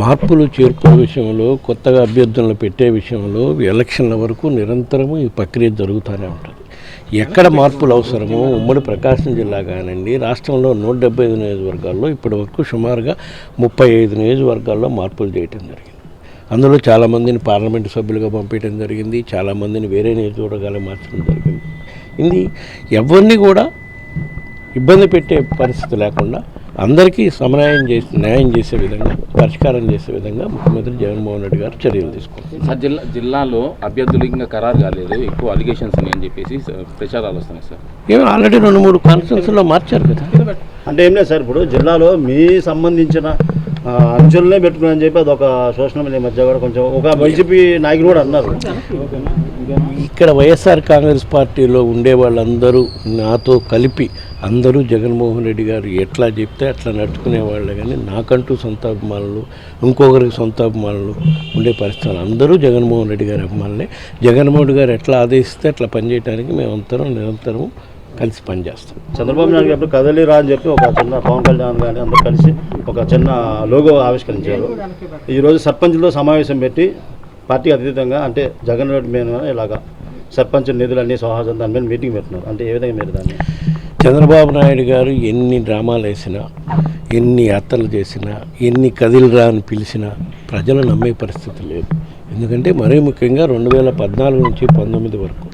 మార్పులు చేర్పుల విషయంలో, కొత్తగా అభ్యర్థులను పెట్టే విషయంలో ఎలక్షన్ల వరకు నిరంతరము ఈ ప్రక్రియ జరుగుతూనే ఉంటుంది. ఎక్కడ మార్పులు అవసరమో ఉమ్మడి ప్రకాశం జిల్లా కానివ్వండి, రాష్ట్రంలో 175 నియోజకవర్గాల్లో ఇప్పటి వరకు సుమారుగా 35 నియోజకవర్గాల్లో మార్పులు చేయటం జరిగింది. అందులో చాలామందిని పార్లమెంటు సభ్యులుగా పంపించడం జరిగింది, చాలామందిని వేరే నియోజకవర్గాలకు మార్చడం జరిగింది. ఇది ఎవరిని కూడా ఇబ్బంది పెట్టే పరిస్థితి లేకుండా అందరికీ న్యాయం చేసే విధంగా, పరిష్కారం చేసే విధంగా ముఖ్యమంత్రి జగన్మోహన్ రెడ్డి గారు చర్యలు తీసుకుంటారు. జిల్లాలో అభ్యర్థులు ఇంకా ఖరారు కాలేదు, ఎక్కువ అలిగేషన్స్ అని చెప్పేసి ప్రచారాలు వస్తున్నాయి సార్. ఏమో ఆల్రెడీ 2-3 కాన్స్టిట్యూన్సీలో మార్చారు కదా. అంటే ఏం లేదు సార్, ఇప్పుడు జిల్లాలో మీ సంబంధించిన అంచెలనే పెట్టుకుని చెప్పి అదొక సోషల్ మీడియా మధ్య కూడా కొంచెం ఒక వైసీపీ నాయకులు కూడా అన్నారు. ఇక్కడ వైఎస్ఆర్ కాంగ్రెస్ పార్టీలో ఉండే వాళ్ళందరూ నాతో కలిపి అందరూ జగన్మోహన్ రెడ్డి గారు ఎట్లా చెప్తే అట్లా నడుచుకునే వాళ్ళే, కానీ నాకంటూ సొంత అభిమానులు ఇంకొకరికి సొంత అభిమానులు ఉండే పరిస్థితులు అందరూ జగన్మోహన్ రెడ్డి గారి అభిమానులే. జగన్మోహన్ రెడ్డి గారు ఎట్లా ఆదేశిస్తే అట్లా పనిచేయడానికి మేమంతరం నిరంతరం కలిసి పనిచేస్తాం. చంద్రబాబు నాయుడు ఎప్పుడు కదలిరా అని చెప్పి ఒక చిన్న పవన్ కళ్యాణ్ కానీ అందరూ కలిసి ఒక చిన్న లోగో ఆవిష్కరించారు. ఈరోజు సర్పంచ్లతో సమావేశం పెట్టి పార్టీ అతీతంగా అంటే జగన్ రెడ్డి మీద ఇలాగా సర్పంచ్ నిధులన్నీ సమాజం దాని మీద మీటింగ్ పెడుతున్నారు. అంటే ఏ విధంగా మీరు దాన్ని చంద్రబాబు నాయుడు గారు ఎన్ని డ్రామాలు వేసినా, ఎన్ని యాత్రలు చేసినా, ఎన్ని కదిలిరా అని పిలిచినా ప్రజలు నమ్మే పరిస్థితి లేదు. ఎందుకంటే మరీ ముఖ్యంగా 2014 నుంచి 19 వరకు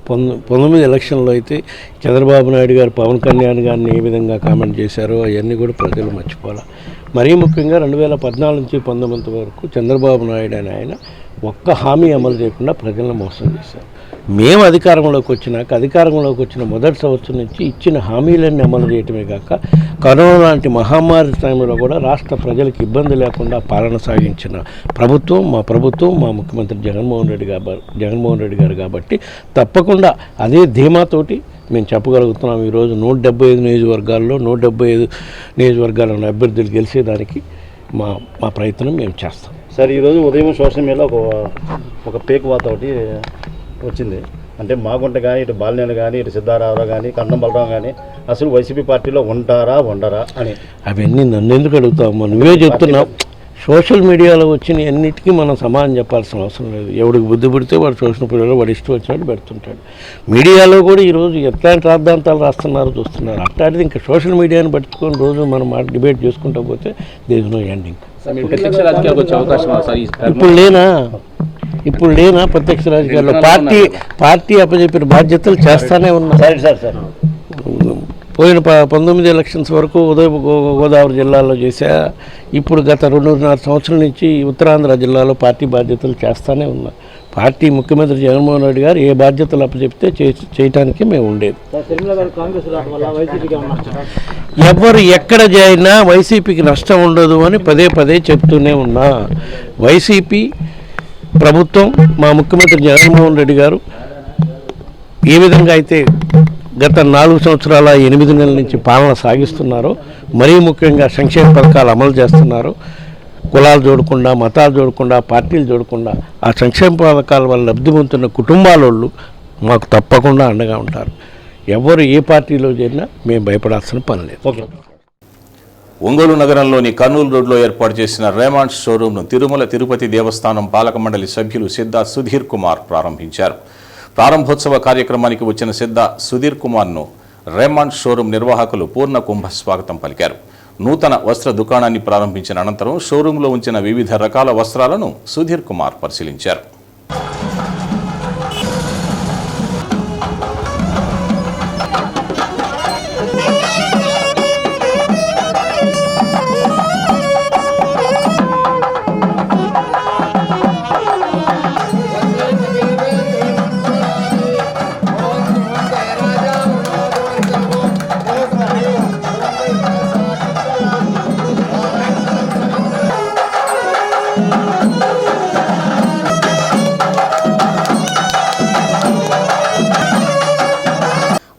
19 ఎలక్షన్లో అయితే చంద్రబాబు నాయుడు గారు పవన్ కళ్యాణ్ గారిని ఏ విధంగా కామెంట్ చేశారో అవన్నీ కూడా ప్రజలు మర్చిపోవాలి. మరీ ముఖ్యంగా 2014 నుంచి 19 వరకు చంద్రబాబు నాయుడు అని ఆయన ఒక్క హామీ అమలు చేయకుండా ప్రజలను మోసం చేశారు. మేము అధికారంలోకి వచ్చిన మొదటి సంవత్సరం నుంచి ఇచ్చిన హామీలన్నీ అమలు చేయటమే కాక కరోనా లాంటి మహమ్మారి టైంలో కూడా రాష్ట్ర ప్రజలకు ఇబ్బంది లేకుండా పాలన సాగించిన ప్రభుత్వం మా ముఖ్యమంత్రి జగన్మోహన్ రెడ్డి గారు కాబట్టి తప్పకుండా అదే ధీమాతోటి మేము చెప్పగలుగుతున్నాం. ఈరోజు 175 నియోజకవర్గాల్లో 175 నియోజకవర్గాల అభ్యర్థులు గెలిచేదానికి మా ప్రయత్నం మేము చేస్తాం. సార్ ఈరోజు ఉదయం సోషల్ మీడియాలో ఒక పేక్ వాత ఒకటి వచ్చింది. అంటే మాగుంట కానీ ఇటు బాలినేని కానీ ఇటు సిద్ధారావు కానీ కన్నం బలరాం కానీ అసలు వైసీపీ పార్టీలో ఉండరా అని. అవన్నీ నన్ను ఎందుకు అడుగుతాము? నువ్వే చెప్తున్నావు. సోషల్ మీడియాలో వచ్చిన అన్నిటికీ మనం సమాధానం చెప్పాల్సిన అవసరం లేదు. ఎవడికి బుద్ధి పుడితే వాడు సోషల్ మీడియాలో వాడు ఇష్టం వచ్చినట్టు పెడుతుంటాడు. మీడియాలో కూడా ఈరోజు ఎట్లాంటి రాద్ధాంతాలు రాస్తున్నారో చూస్తున్నారు. అట్లాంటిది ఇంకా సోషల్ మీడియాని పట్టుకొని రోజు మనం డిబేట్ చేసుకుంటూ పోతే దేర్ ఇస్ నో ఎండింగ్. ఇప్పుడు లేనా ప్రత్యక్ష రాజకీయాల్లో పార్టీ అప్పచెప్పిన బాధ్యతలు చేస్తానే ఉన్నా. పోయిన 19 ఎలక్షన్స్ వరకు ఉదయ గోదావరి జిల్లాలో చేశా. ఇప్పుడు గత 2.5 సంవత్సరాల నుంచి ఉత్తరాంధ్ర జిల్లాలో పార్టీ బాధ్యతలు చేస్తానే ఉన్నా. పార్టీ ముఖ్యమంత్రి జగన్మోహన్ రెడ్డి గారు ఏ బాధ్యతలు అప్పచెప్తే చేయటానికి మేము ఉండేది. ఎవరు ఎక్కడ చేరినా వైసీపీకి నష్టం ఉండదు అని పదే చెప్తూనే ఉన్నా. వైసీపీ ప్రభుత్వం మా ముఖ్యమంత్రి జగన్మోహన్ రెడ్డి గారు ఏ విధంగా అయితే గత 4 సంవత్సరాల 8 నెలల నుంచి పాలన సాగిస్తున్నారో, మరీ ముఖ్యంగా సంక్షేమ పథకాలు అమలు చేస్తున్నారు. కులాలు చూడకుండా, మతాలు చూడకుండా, పార్టీలు చూడకుండా ఆ సంక్షేమ పథకాల వల్ల లబ్ధి పొందుతున్న కుటుంబాలోళ్ళు మాకు తప్పకుండా అండగా ఉంటారు. ఎవరు ఏ పార్టీలో చేరినా మేము భయపడాల్సిన పని లేదు. ఓకే. ఒంగోలు నగరంలోని కర్నూలు రోడ్లో ఏర్పాటు చేసిన రేమాండ్ షోరూంను తిరుమల తిరుపతి దేవస్థానం పాలక మండలి సభ్యులు సిద్ధా సుధీర్ కుమార్ ప్రారంభించారు. ప్రారంభోత్సవ కార్యక్రమానికి వచ్చిన సిద్ధా సుధీర్ కుమార్ను రేమాండ్ షోరూం నిర్వాహకులు పూర్ణ కుంభ స్వాగతం పలికారు. నూతన వస్త్ర దుకాణాన్ని ప్రారంభించిన అనంతరం షోరూంలో ఉంచిన వివిధ రకాల వస్త్రాలను సుధీర్ కుమార్ పరిశీలించారు.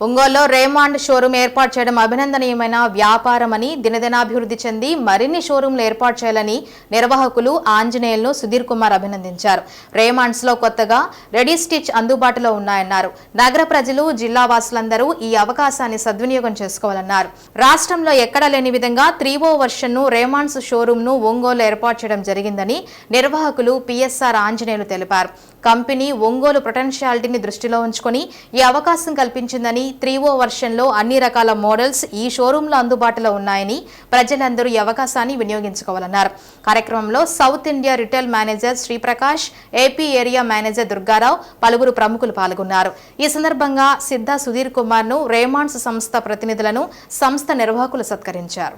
ఒంగోలులో రేమాండ్ షోరూం ఏర్పాటు చేయడం అభినందనీయమైన వ్యాపారమని, దినదినాభివృద్ధి చెంది మరిన్ని షోరూంలు ఏర్పాటు చేయాలని నిర్వాహకులు ఆంజనేయులను సుధీర్ కుమార్ అభినందించారు. రేమాండ్స్ లో కొత్తగా రెడీ స్టిచ్ అందుబాటులో ఉన్నాయన్నారు. నగర ప్రజలు, జిల్లా వాసులందరూ ఈ అవకాశాన్ని సద్వినియోగం చేసుకోవాలన్నారు. రాష్ట్రంలో ఎక్కడా లేని విధంగా 3O వర్షన్ ను రేమాండ్స్ షోరూం ను ఒంగోలు ఏర్పాటు చేయడం జరిగిందని నిర్వాహకులు పిఎస్ఆర్ ఆంజనేయులు తెలిపారు. కంపెనీ ఒంగోలు పొటెన్షియాలిటీని దృష్టిలో ఉంచుకొని ఈ అవకాశం కల్పించిందని, 3O వర్షన్లో అన్ని రకాల మోడల్స్ ఈ షోరూంలో అందుబాటులో ఉన్నాయని ప్రజలందరూ ఈ అవకాశాన్ని వినియోగించుకోవాలన్నారు. కార్యక్రమంలో south India retail manager Sri Prakash, AP area manager Durgarao, పలువురు ప్రముఖులు పాల్గొన్నారు. ఈ సందర్భంగా సిద్ధా సుధీర్ కుమార్ ను రేమాండ్స్ సంస్థ ప్రతినిధులను సంస్థ నిర్వాహకులు సత్కరించారు.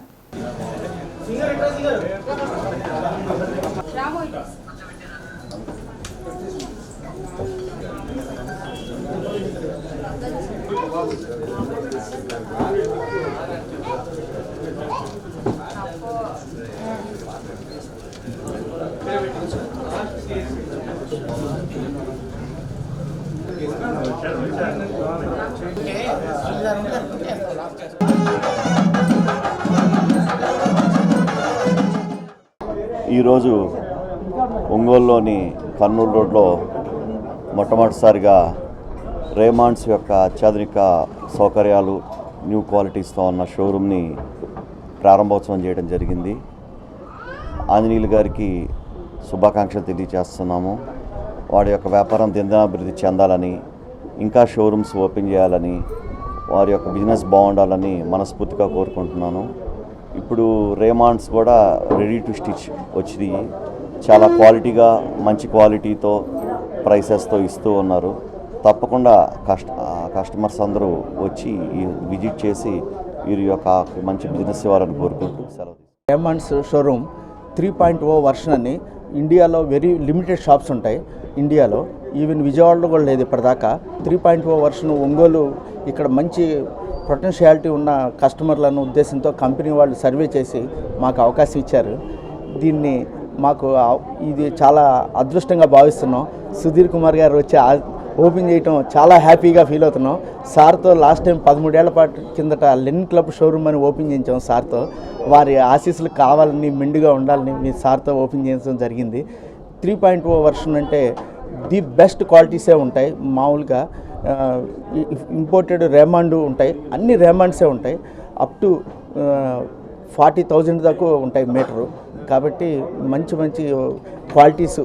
ఈరోజు ఒంగోలులోని కర్నూలు రోడ్లో మొట్టమొదటిసారిగా రేమాండ్స్ యొక్క అత్యాధునిక సౌకర్యాలు న్యూ క్వాలిటీస్తో ఉన్న షోరూమ్ని ప్రారంభోత్సవం చేయడం జరిగింది. ఆంజనేయులు గారికి శుభాకాంక్షలు తెలియజేస్తున్నాము. వాడి యొక్క వ్యాపారం దినదినాభివృద్ధి చెందాలని, ఇంకా షోరూమ్స్ ఓపెన్ చేయాలని, వారి యొక్క బిజినెస్ బాగుండాలని మనస్ఫూర్తిగా కోరుకుంటున్నాను. ఇప్పుడు రేమాండ్స్ కూడా రెడీ టు స్టిచ్ వచ్చి చాలా క్వాలిటీగా మంచి క్వాలిటీతో ప్రైసెస్తో ఇస్తూ ఉన్నారు. తప్పకుండా కస్టమర్స్ అందరూ వచ్చి విజిట్ చేసి వీరి యొక్క మంచి బిజినెస్ ఇవ్వాలని కోరుకుంటూ సెలవు. రేమాండ్స్ షోరూమ్ 3.0 వర్షన్ అని ఇండియాలో వెరీ లిమిటెడ్ షాప్స్ ఉంటాయి. ఇండియాలో ఈవెన్ విజయవాడలో కూడా లేదు ఇప్పటిదాకా. 3.0 వర్షన్ ఒంగోలు ఇక్కడ మంచి పొటెన్షియాలిటీ ఉన్న కస్టమర్లను ఉద్దేశంతో కంపెనీ వాళ్ళు సర్వే చేసి మాకు అవకాశం ఇచ్చారు. దీన్ని మాకు ఇది చాలా అదృష్టంగా భావిస్తున్నాం. సుధీర్ కుమార్ గారు వచ్చి ఓపెన్ చేయటం చాలా హ్యాపీగా ఫీల్ అవుతున్నాం. సార్తో లాస్ట్ టైం 13 ఏళ్ల పాటు కిందట లెనిన్ క్లబ్ షోరూమ్ అని ఓపెన్ చేయించాం సార్తో. వారి ఆశీస్సులు కావాలని, మెండుగా ఉండాలని మీ సార్తో ఓపెన్ చేయించడం జరిగింది. 3.0 వర్షన్ అంటే ది బెస్ట్ క్వాలిటీసే ఉంటాయి. మామూలుగా ఇంపోర్టెడ్ రేమాండ్ ఉంటాయి, అన్ని రేమాండ్సే ఉంటాయి. అప్ టు 40,000 దాకా ఉంటాయి మీటరు. కాబట్టి మంచి మంచి క్వాలిటీస్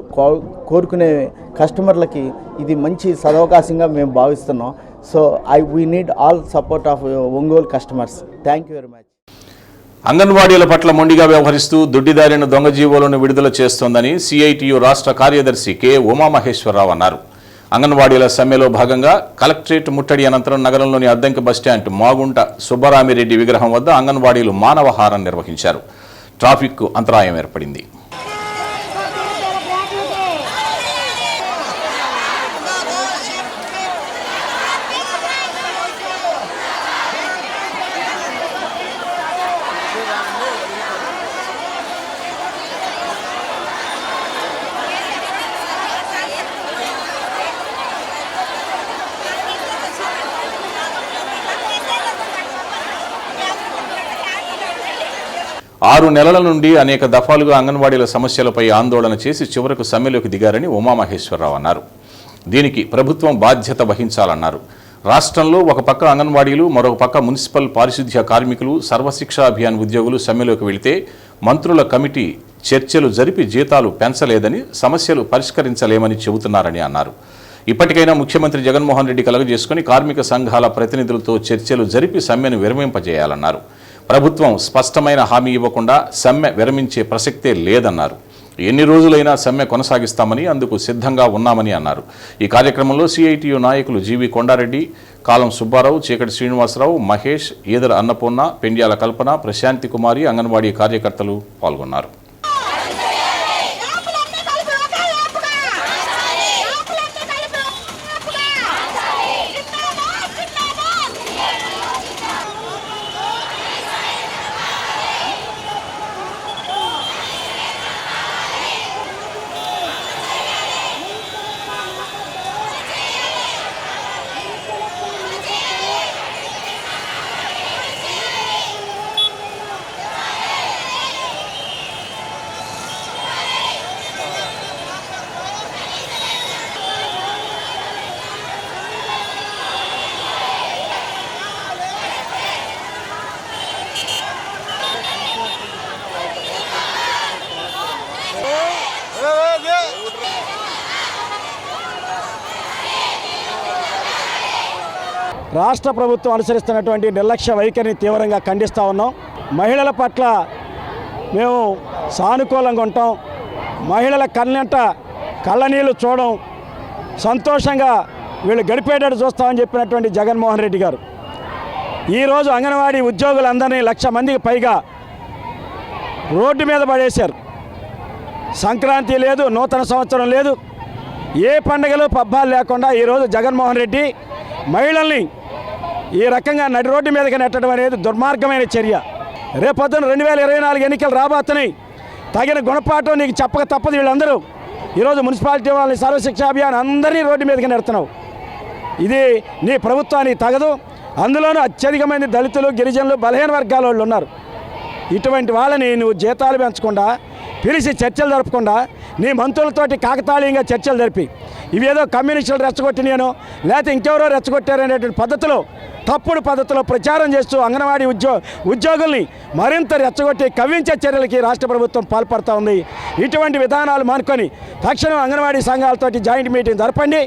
కోరుకునే కస్టమర్లకి ఇది మంచి సదవకాశంగా మేము భావిస్తున్నాం. So we need all support of Ongole customers. Thank you very much. అంగన్వాడీల పట్ల మొండిగా వ్యవహరిస్తూ దుడ్డిదారిన దొంగ జీవోలను విడుదల చేస్తోందని సిఐటియు రాష్ట్ర కార్యదర్శి కె ఉమామహేశ్వరరావు అన్నారు. అంగన్వాడీల సమ్మెలో భాగంగా కలెక్టరేట్ ముట్టడి అనంతరం నగరంలోని అద్దంకి బస్టాండ్ మాగుంట సుబ్బరామిరెడ్డి విగ్రహం వద్ద అంగన్వాడీలు మానవహారం నిర్వహించారు. ట్రాఫిక్ అంతరాయం ఏర్పడింది. ఆరు నెలల నుండి అనేక దఫాలుగా అంగన్వాడీల సమస్యలపై ఆందోళన చేసి చివరకు సమ్మెలోకి దిగారని ఉమామహేశ్వరరావు అన్నారు. దీనికి ప్రభుత్వం బాధ్యత వహించాలన్నారు. రాష్ట్రంలో ఒక పక్క అంగన్వాడీలు, మరొక పక్క మున్సిపల్ పారిశుద్ధ్య కార్మికులు, సర్వశిక్షా అభియాన్ ఉద్యోగులు సమ్మెలోకి వెళితే మంత్రుల కమిటీ చర్చలు జరిపి జీతాలు పెంచలేదని, సమస్యలు పరిష్కరించలేమని చెబుతున్నారని అన్నారు. ఇప్పటికైనా ముఖ్యమంత్రి జగన్మోహన్ రెడ్డి కలుగజేసుకుని కార్మిక సంఘాల ప్రతినిధులతో చర్చలు జరిపి సమ్మెను విరమింపజేయాలన్నారు. ప్రభుత్వం స్పష్టమైన హామీ ఇవ్వకుండా సమ్మె విరమించే ప్రసక్తే లేదన్నారు. ఎన్ని రోజులైనా సమ్మె కొనసాగిస్తామని, అందుకు సిద్ధంగా ఉన్నామని అన్నారు. ఈ కార్యక్రమంలో సిఐటియు నాయకులు జీవి కొండారెడ్డి, కాలం సుబ్బారావు, చీకటి శ్రీనివాసరావు, మహేష్, ఈదర అన్నపూర్ణ, పెండ్యాల కల్పన, ప్రశాంతి కుమారి, అంగన్వాడీ కార్యకర్తలు పాల్గొన్నారు. రాష్ట్ర ప్రభుత్వం అనుసరిస్తున్నటువంటి నిర్లక్ష్య వైఖరిని తీవ్రంగా ఖండిస్తూ ఉన్నాం. మహిళల పట్ల మేము సానుకూలంగా ఉంటాం. మహిళల కళ్ళనీళ్ళు చూడడం, సంతోషంగా వీళ్ళు గడిపేటట్టు చూస్తామని చెప్పినటువంటి జగన్మోహన్ రెడ్డి గారు ఈరోజు అంగన్వాడీ ఉద్యోగులందరినీ 1,00,000 మందికి పైగా రోడ్డు మీద పడేశారు. సంక్రాంతి లేదు, నూతన సంవత్సరం లేదు, ఏ పండుగలు పబ్బాలు లేకుండా ఈరోజు జగన్మోహన్ రెడ్డి మహిళల్ని ఈ రకంగా నడి రోడ్డు మీదకి నెట్టడం అనేది దుర్మార్గమైన చర్య. రేపొద్దున 2024 ఎన్నికలు రాబోతున్నాయి. తగిన గుణపాఠం నీకు చెప్పక తప్పదు. వీళ్ళందరూ ఈరోజు మున్సిపాలిటీ వాళ్ళని సర్వశిక్ష అభియాన్ అందరినీ రోడ్డు మీదకి నెడుతున్నావు. ఇది నీ ప్రభుత్వానికి తగదు. అందులోనూ అత్యధికమైన దళితులు, గిరిజనులు, బలహీన వర్గాల వాళ్ళు ఉన్నారు. ఇటువంటి వాళ్ళని నువ్వు జీతాలు పెంచకుండా, పిలిచి చర్చలు జరపకుండా, నీ మంత్రులతోటి కాకతాళీయంగా చర్చలు జరిపి ఇవేదో కమ్యూనిస్టులు రెచ్చగొట్టి నేను లేకపోతే ఇంకెవరో రెచ్చగొట్టారనేటువంటి పద్ధతిలో, తప్పుడు పద్ధతిలో ప్రచారం చేస్తూ అంగన్వాడీ ఉద్యోగుల్ని మరింత రెచ్చగొట్టి కవ్వించే చర్యలకి రాష్ట్ర ప్రభుత్వం పాల్పడుతూ ఉంది. ఇటువంటి విధానాలు మానుకొని తక్షణం అంగన్వాడీ సంఘాలతోటి జాయింట్ మీటింగ్ జరపండి.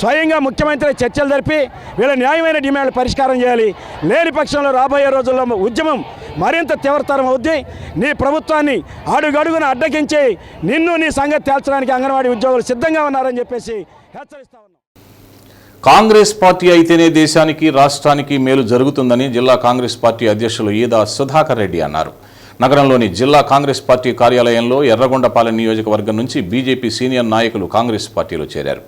స్వయంగా ముఖ్యమంత్రి చర్చలు జరిపి వీళ్ళ న్యాయమైన డిమాండ్లు పరిష్కారం చేయాలి. లేని పక్షంలో రాబోయే రోజుల్లో ఉద్యమం మరింత తీవ్రతరం అవుద్ది. నీ ప్రభుత్వాన్ని అడుగడుగున అడ్డగించి నిన్ను నీ సంగతి తేల్చడానికి అంగన్వాడీ ఉద్యోగులు సిద్ధంగా ఉన్నారని చెప్పేసి హెచ్చరిస్తా ఉన్నాం. కాంగ్రెస్ పార్టీ అయితేనే దేశానికి, రాష్ట్రానికి మేలు జరుగుతుందని జిల్లా కాంగ్రెస్ పార్టీ అధ్యక్షులు ఈదా సుధాకర్ రెడ్డి అన్నారు. నగరంలోని జిల్లా కాంగ్రెస్ పార్టీ కార్యాలయంలో ఎర్రగొండపాలెం నియోజకవర్గం నుంచి బీజేపీ సీనియర్ నాయకులు కాంగ్రెస్ పార్టీలో చేరారు.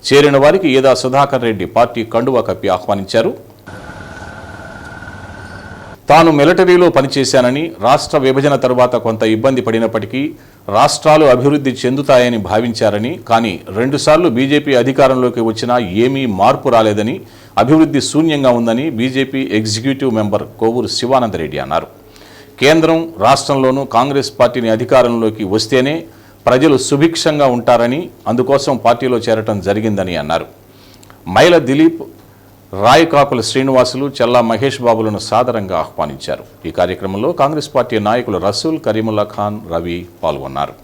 చేరిన వారికి ఈదా సుధాకర్ రెడ్డి పార్టీ కండువా కప్పి ఆహ్వానించారు. తాను మిలిటరీలో పనిచేశానని, రాష్ట్ర విభజన తరువాత కొంత ఇబ్బంది పడినప్పటికీ రాష్ట్రాలు అభివృద్ధి చెందుతాయని భావించారని, కానీ 2 సార్లు బీజేపీ అధికారంలోకి వచ్చినా ఏమీ మార్పు రాలేదని, అభివృద్ధి శూన్యంగా ఉందని BJP executive member Kovur Sivananda Reddy అన్నారు. కేంద్రం, రాష్ట్రంలోనూ కాంగ్రెస్ పార్టీని అధికారంలోకి వస్తేనే ప్రజలు సుభిక్షంగా ఉంటారని, అందుకోసం పార్టీలో చేరటం జరిగిందని అన్నారు. మైల దిలీప్, రాయకాకుల శ్రీనివాసులు, చల్లా మహేష్ బాబులను సాదరంగా ఆహ్వానించారు. ఈ కార్యక్రమంలో కాంగ్రెస్ పార్టీ నాయకులు రసూల్, కరీముల్లా ఖాన్, రవి పాల్గొన్నారు.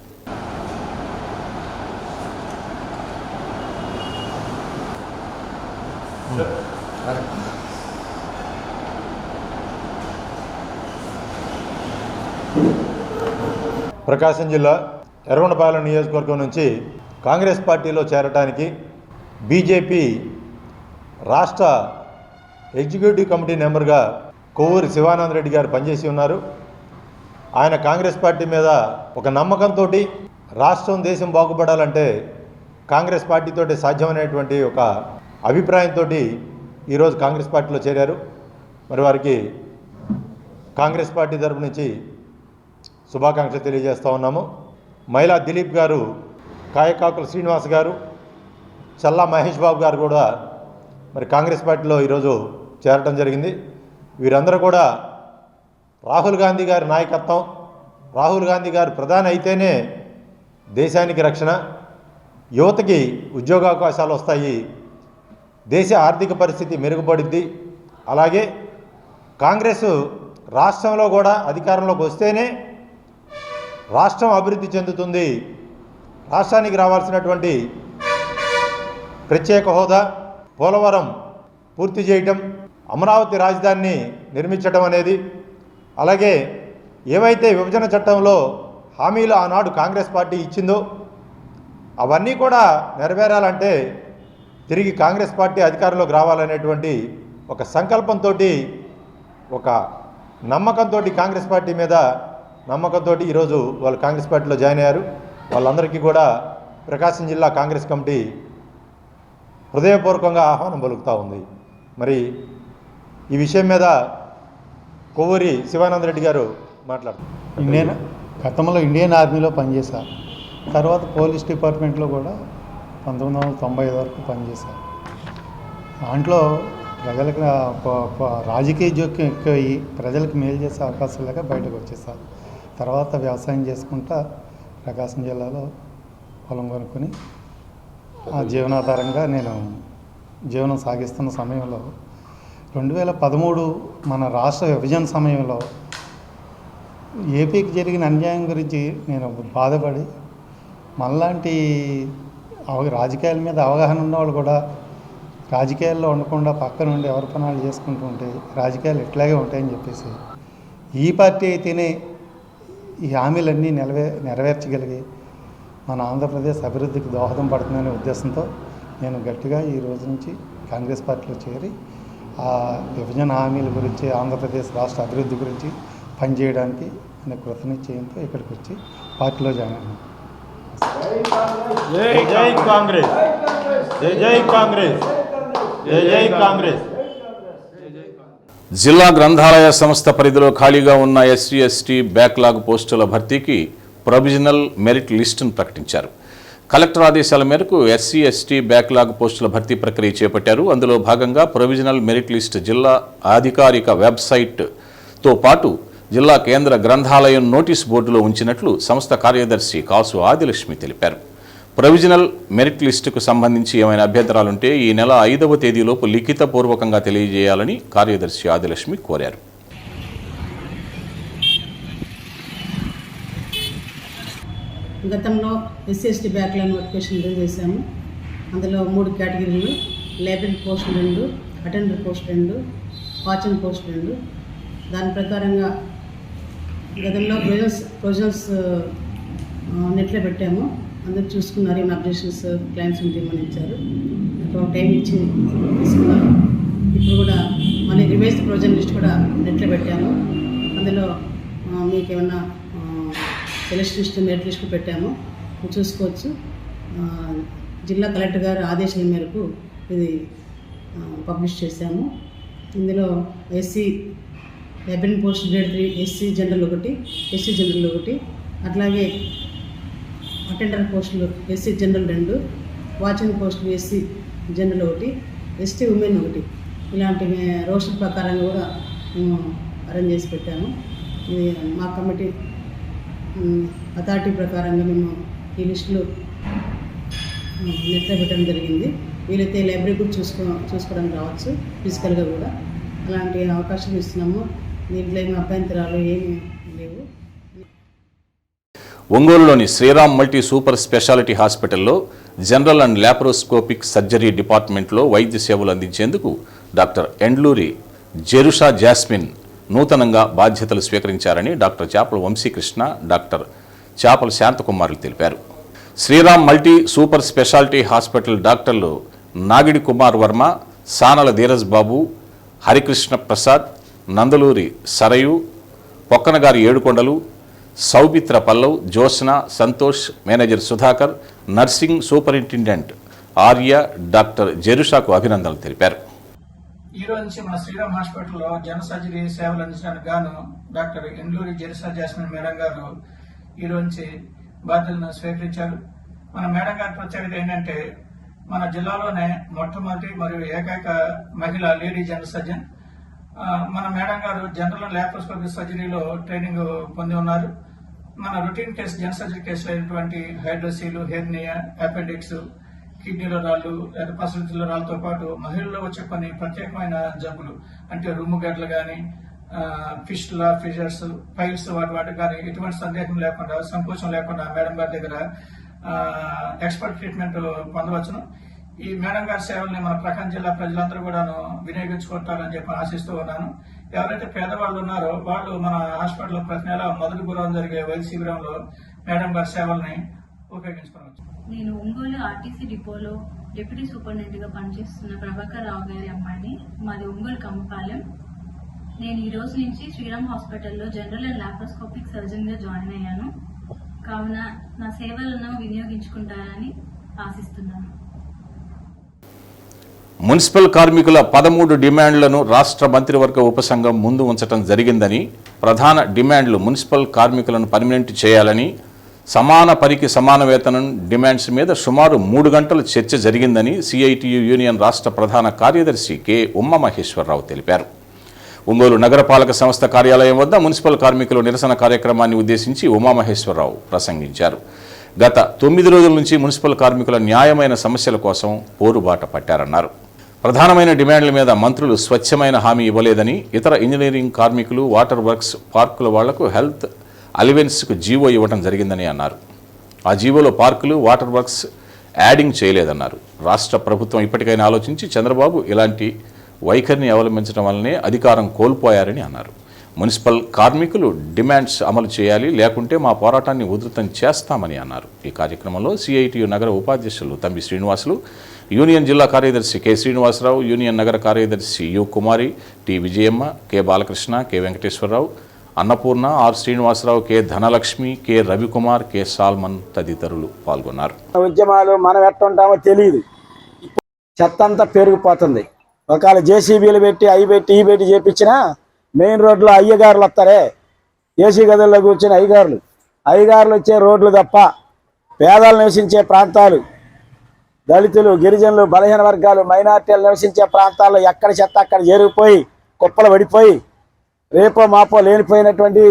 ప్రకాశం జిల్లా ఎర్రగొండపాలెం నియోజకవర్గం నుంచి కాంగ్రెస్ పార్టీలో చేరటానికి బీజేపీ రాష్ట్ర ఎగ్జిక్యూటివ్ కమిటీ మెంబర్గా కొవ్వూరి శివానందరెడ్డి గారు పనిచేసి ఉన్నారు. ఆయన కాంగ్రెస్ పార్టీ మీద ఒక నమ్మకంతో రాష్ట్రం, దేశం బాగుపడాలంటే కాంగ్రెస్ పార్టీతోటి సాధ్యమైనటువంటి ఒక అభిప్రాయంతో ఈరోజు కాంగ్రెస్ పార్టీలో చేరారు. మరి వారికి కాంగ్రెస్ పార్టీ తరపు నుంచి శుభాకాంక్షలు తెలియజేస్తూ ఉన్నాము. మైలా దిలీప్ గారు, కాయకాకుల శ్రీనివాస్ గారు, చల్లా మహేష్ బాబు గారు కూడా మరి కాంగ్రెస్ పార్టీలో ఈరోజు చేరటం జరిగింది. వీరందరూ కూడా రాహుల్ గాంధీ గారి నాయకత్వం, రాహుల్ గాంధీ గారు ప్రధాని అయితేనే దేశానికి రక్షణ, యువతకి ఉద్యోగావకాశాలు వస్తాయి, దేశ ఆర్థిక పరిస్థితి మెరుగుపడుద్ది, అలాగే కాంగ్రెస్ రాష్ట్రంలో కూడా అధికారంలోకి వస్తేనే రాష్ట్రం అభివృద్ధి చెందుతుంది, రాష్ట్రానికి రావాల్సినటువంటి ప్రత్యేక హోదా, పోలవరం పూర్తి చేయటం, అమరావతి రాజధానిని నిర్మించడం అనేది, అలాగే ఏవైతే విభజన చట్టంలో హామీలు ఆనాడు కాంగ్రెస్ పార్టీ ఇచ్చిందో అవన్నీ కూడా నెరవేరాలంటే తిరిగి కాంగ్రెస్ పార్టీ అధికారంలోకి రావాలనేటువంటి ఒక సంకల్పంతో, ఒక నమ్మకంతో, కాంగ్రెస్ పార్టీ మీద నమ్మకంతో ఈరోజు వాళ్ళు కాంగ్రెస్ పార్టీలో జాయిన్ అయ్యారు. వాళ్ళందరికీ కూడా ప్రకాశం జిల్లా కాంగ్రెస్ కమిటీ హృదయపూర్వకంగా ఆహ్వానం పలుకుతూ ఉంది. మరి ఈ విషయం మీద కొవ్వూరి శివానందరెడ్డి గారు మాట్లాడుతారు. నేను గతంలో ఇండియన్ ఆర్మీలో పనిచేశా, తర్వాత పోలీస్ డిపార్ట్మెంట్లో కూడా 1995 వరకు పనిచేశా. దాంట్లో ప్రజలకు రాజకీయ జోక్యం ఎక్కువయ్యి ప్రజలకు మేలు చేసే అవకాశం లేక బయటకు వచ్చేసా. తర్వాత వ్యవసాయం చేసుకుంటా ప్రకాశం జిల్లాలో పొలం కొనుక్కొని ఆ జీవనాధారంగా నేను జీవనం సాగిస్తున్న సమయంలో 2013 మన రాష్ట్ర విభజన సమయంలో ఏపీకి జరిగిన అన్యాయం గురించి నేను బాధపడి మనలాంటి రాజకీయాల మీద అవగాహన ఉన్నవాళ్ళు కూడా రాజకీయాల్లో ఉండకుండా పక్క నుండి ఎవరి పనాలు చేసుకుంటూ ఉంటే రాజకీయాలు ఇట్లాగే ఉంటాయని చెప్పేసి ఈ పార్టీ అయితేనే ఈ హామీలన్నీ నెరవేర్చగలిగి మన ఆంధ్రప్రదేశ్ అభివృద్ధికి దోహదం పడుతుందనే ఉద్దేశంతో నేను గట్టిగా ఈ రోజు నుంచి కాంగ్రెస్ పార్టీలో చేరి ఆ విభజన హామీల గురించి, ఆంధ్రప్రదేశ్ రాష్ట్ర అభివృద్ధి గురించి పనిచేయడానికి అనే కృతనిశ్చయంతో ఇక్కడికి వచ్చి పార్టీలో జాయిన్ అయ్యాను. జై కాంగ్రెస్, జై కాంగ్రెస్, జై కాంగ్రెస్. జిల్లా గ్రంథాలయ సంస్థ పరిధిలో ఖాళీగా ఉన్న ఎస్సీ ఎస్టీ బ్యాక్లాగ్ పోస్టుల భర్తీకి ప్రొవిజనల్ మెరిట్ లిస్టును ప్రకటించారు. కలెక్టర్ ఆదేశాల మేరకు ఎస్సీ ఎస్టీ బ్యాక్లాగ్ పోస్టుల భర్తీ ప్రక్రియ చేపట్టారు. అందులో భాగంగా ప్రొవిజనల్ మెరిట్ లిస్ట్ జిల్లా అధికారిక వెబ్సైట్తో పాటు జిల్లా కేంద్ర గ్రంథాలయం నోటీస్ బోర్డులో ఉంచినట్లు సంస్థ కార్యదర్శి కాసు ఆదిలక్ష్మి తెలిపారు. ప్రొవిజనల్ మెరిట్ లిస్టుకు సంబంధించి ఏమైనా అభ్యంతరాలుంటే ఈ నెల 5వ తేదీలోపు లిఖితపూర్వకంగా తెలియజేయాలని కార్యదర్శి ఆదిలక్ష్మి కోరారు. గతంలో SC ST backlog notification release చేశాము. అందులో 3 కేటగిరీలు: library post 2, attender post 2, watchman post 2. దాని ప్రకారంగా గతంలో ప్రొవిజనల్స్ నెట్లో పెట్టాము. అందరూ చూసుకున్నారు. ఏమైనా అబ్జెక్షన్స్ క్లైమ్స్ ఉంటే ఏమని ఇచ్చారు. ఒక టైం ఇచ్చి తీసుకున్నారు. ఇప్పుడు కూడా మళ్ళీ రివైజ్డ్ ప్రొవిజన్ లిస్ట్ కూడా నెట్లో పెట్టాము. అందులో మీకు ఏమన్నా సెలెక్ట్ లిస్ట్ మెరిట్ లిస్ట్ పెట్టాము, చూసుకోవచ్చు. జిల్లా కలెక్టర్ గారు ఆదేశాల మేరకు ఇది పబ్లిష్ చేశాము. ఇందులో SC library post grade 3 SC general 1, SC general 1, అట్లాగే అటెండర్ పోస్టులు ఎస్సీ జనరల్ 2, వాచ్మెన్ పోస్టులు ఎస్సీ జనరల్ 1, ఎస్టీ ఉమెన్ 1. ఇలాంటి రోస్టర్ ప్రకారంగా కూడా అరేంజ్ చేసి పెట్టాము. ఇది మా కమిటీ అథారిటీ ప్రకారంగా మేము ఈ లిస్టులో నెట్లో పెట్టడం జరిగింది. వీలైతే లైబ్రరీ కూడా చూసుకోవడానికి రావచ్చు, ఫిజికల్గా కూడా. అలాంటి అవకాశం ఇస్తున్నాము. దీంట్లో ఏమి అభ్యంతరాలు ఏమి లేవు. ఒంగోలులోని శ్రీరామ్ మల్టీ సూపర్ స్పెషాలిటీ హాస్పిటల్లో జనరల్ అండ్ లాప్రోస్కోపిక్ సర్జరీ డిపార్ట్మెంట్లో వైద్య సేవలు అందించేందుకు డాక్టర్ ఎండ్లూరి జెరుషా జాస్మిన్ నూతనంగా బాధ్యతలు స్వీకరించారని డాక్టర్ చాపల వంశీకృష్ణ, డాక్టర్ చాపల శాంతకుమారులు తెలిపారు. Sriram multi super speciality hospital డాక్టర్లు Nagidi Kumar Varma, Sanala Dheeraj Babu, Harikrishna Prasad, Nandaluri Sarayu, Pokkanagari Yedukondalu, Soumitra Pallav, Jyotsna, Santosh, manager Sudhakar, nursing superintendent Arya doctor జెరుషాకు అభినందనలు తెలిపారు. ఈ రోజు నుంచి మన శ్రీరామ్ హాస్పిటల్లో జన సర్జరీ సేవలు అందించడానికి గాను డాక్టర్ ఎండ్లూరి జెరుషా జాస్మిన్ మేడం గారు ఈ రోజు నుంచి బాధ్యతలను స్వీకరించారు. మన మేడం గారి ప్రత్యేకత ఏంటంటే మన జిల్లాలోనే మొట్టమొదటి మరియు ఏకైక మహిళ లేడీ జనరల్ సర్జన్. మన మేడం గారు జనరల్ లాప్రోస్కోపిక్ సర్జరీలో ట్రైనింగ్ పొంది ఉన్నారు. మన రొటీన్ కేసు జనరల్ సర్జరీ కేసులు అయినటువంటి హైడ్రోసీలు, హెర్నియా, అపెండిక్స్, కిడ్నీలో రాళ్ళు లేదా పసరులో రాళ్ళతో పాటు మహిళల్లో వచ్చే కొన్ని ప్రత్యేకమైన జబ్బులు అంటే రొమ్ము గడ్డలు కానీ, ఫిస్టులా, ఫిషర్స్, పైల్స్ వాటి కానీ ఎటువంటి సందేహం లేకుండా, సంకోచం లేకుండా మేడం గారి దగ్గర ఎక్స్పర్ట్ ట్రీట్మెంట్ పొందవచ్చును. ఈ మేడం గారి సేవల్ని మన ప్రకాశం జిల్లా ప్రజలందరూ కూడాను వినియోగించుకుంటారని చెప్పి ఆశిస్తూ ఉన్నాను. ఎవరైతే పేదవాళ్ళు ఉన్నారో వాళ్ళు మన హాస్పిటల్లో ప్రతి నెల మొదటి గురువారం జరిగే వైద్య శిబిరంలో మేడం గారి సేవల్ని ఉపయోగించుకోవచ్చు. నేను ఒంగోలు ఆర్టీసీ డిపోలో డిప్యూటీ సూపరింటెండెంట్ గా పనిచేస్తున్న ప్రభాకర్ రావు గారి అమ్మాయిని. మాది ఒంగోలు కమ్మపాలెం. నేను ఈ రోజు నుంచి శ్రీరామ్ హాస్పిటల్లో జనరల్ అండ్ లాప్రోస్కోపిక్ సర్జన్ గా జాయిన్ అయ్యాను. కావున నా సేవలను వినియోగించుకుంటారని ఆశిస్తున్నాను. మున్సిపల్ కార్మికుల 13 డిమాండ్లను రాష్ట్ర మంత్రివర్గ ఉపసంఘం ముందు ఉంచడం జరిగిందని, ప్రధాన డిమాండ్లు మున్సిపల్ కార్మికులను పర్మనెంట్ చేయాలని, సమాన పనికి సమాన వేతనం డిమాండ్స్ మీద సుమారు 3 గంటల చర్చ జరిగిందని సిఐటియు యూనియన్ రాష్ట్ర ప్రధాన కార్యదర్శి కె ఉమామహేశ్వరరావు తెలిపారు. ఒంగోలు నగరపాలక సంస్థ కార్యాలయం వద్ద మున్సిపల్ కార్మికుల నిరసన కార్యక్రమాన్ని ఉద్దేశించి ఉమామహేశ్వరరావు ప్రసంగించారు. గత 9 రోజుల నుంచి మున్సిపల్ కార్మికుల న్యాయమైన సమస్యల కోసం పోరుబాట పట్టారన్నారు. ప్రధానమైన డిమాండ్ల మీద మంత్రులు స్వచ్ఛమైన హామీ ఇవ్వలేదని, ఇతర ఇంజనీరింగ్ కార్మికులు, వాటర్ వర్క్స్, పార్కుల వాళ్లకు హెల్త్ అలవెన్స్కు జీవో ఇవ్వడం జరిగిందని అన్నారు. ఆ జీవోలో పార్కులు, వాటర్ వర్క్స్ యాడింగ్ చేయలేదన్నారు. రాష్ట్ర ప్రభుత్వం ఇప్పటికైనా ఆలోచించి చంద్రబాబు ఇలాంటి వైఖరిని అవలంబించడం వల్లనే అధికారం కోల్పోయారని అన్నారు. మున్సిపల్ కార్మికులు డిమాండ్స్ అమలు చేయాలి, లేకుంటే మా పోరాటాన్ని ఉధృతం చేస్తామని అన్నారు. ఈ కార్యక్రమంలో సిఐటియు నగర ఉపాధ్యక్షులు తంబి శ్రీనివాసులు, యూనియన్ జిల్లా కార్యదర్శి కె శ్రీనివాసరావు, యూనియన్ నగర కార్యదర్శి U Kumari, T Vijayamma, K Balakrishna, K Venkateswararao, Annapurna, R Srinivasarao, K Dhanalakshmi, K Ravikumar, K Salman తదితరులు పాల్గొన్నారు. ఉద్యమాలు మనం ఎట్టుంటామో తెలియదు. చెత్త అంతా పెరిగిపోతుంది. ఒకవేళ జేసీబీలు పెట్టి అవి పెట్టి ఈ పెట్టి చేపించినా మెయిన్ రోడ్లో అయ్యగారులు వస్తారే, ఏసీ గదుల్లో కూర్చొని అయ్యగారులు వచ్చే రోడ్లు తప్ప పేదలు నివసించే ప్రాంతాలు, దళితులు, గిరిజనులు, బలహీన వర్గాలు, మైనార్టీలు నివసించే ప్రాంతాల్లో ఎక్కడ చెత్త అక్కడ చేరిపోయి కుప్పలు పడిపోయి రేపో మాపో లేనిపోయినటువంటి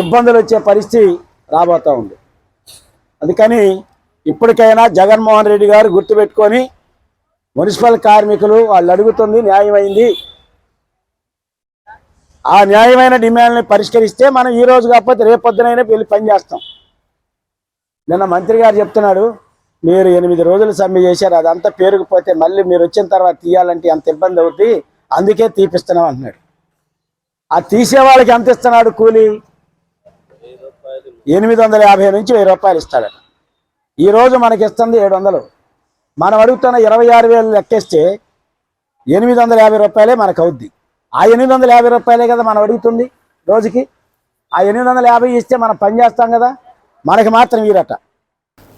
ఇబ్బందులు వచ్చే పరిస్థితి రాబోతూ ఉంది. అందుకని ఇప్పటికైనా జగన్మోహన్ రెడ్డి గారు గుర్తుపెట్టుకొని మున్సిపల్ కార్మికులు వాళ్ళు అడుగుతుంది న్యాయమైంది, ఆ న్యాయమైన డిమాండ్ని పరిష్కరిస్తే మనం ఈ రోజు కాకపోతే రేపొద్దునైనా వెళ్ళి పనిచేస్తాం. నిన్న మంత్రి గారు చెప్తున్నాడు, మీరు 8 రోజులు సమ్మె చేశారు, అదంతా పేరుకుపోతే మళ్ళీ మీరు వచ్చిన తర్వాత తీయాలంటే అంత ఇబ్బంది అవుతుంది, అందుకే తీపిస్తున్నాం అంటున్నాడు. ఆ తీసే వాళ్ళకి ఎంత ఇస్తున్నాడు కూలీ? 850 నుంచి 1000 రూపాయలు ఇస్తాడట. ఈరోజు మనకి ఇస్తుంది 700. మనం అడుగుతున్న 26,000 లెక్కేస్తే 850 రూపాయలే మనకు అవుద్ది. ఆ 850 రూపాయలే కదా మనం అడుగుతుంది రోజుకి. ఆ 850 ఇస్తే మనం పని చేస్తాం కదా, మనకి మాత్రం ఈరట.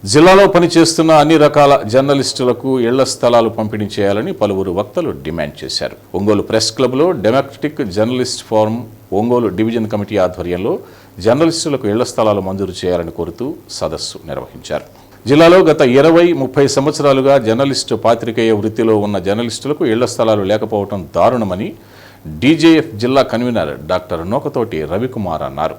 జిల్లాలో పనిచేస్తున్న అన్ని రకాల జర్నలిస్టులకు ఇళ్ల స్థలాలు పంపిణీ చేయాలని పలువురు వక్తలు డిమాండ్ చేశారు. ఒంగోలు ప్రెస్ క్లబ్లో democratic journalist forum Ongole division committee ఆధ్వర్యంలో జర్నలిస్టులకు ఇళ్ల స్థలాలు మంజూరు చేయాలని కోరుతూ సదస్సు నిర్వహించారు. జిల్లాలో గత 20-30 సంవత్సరాలుగా జర్నలిస్టు పాత్రికేయ వృత్తిలో ఉన్న జర్నలిస్టులకు ఇళ్ల స్థలాలు లేకపోవడం దారుణమని డీజేఎఫ్ జిల్లా కన్వీనర్ డాక్టర్ నోకతోటి రవికుమార్ అన్నారు.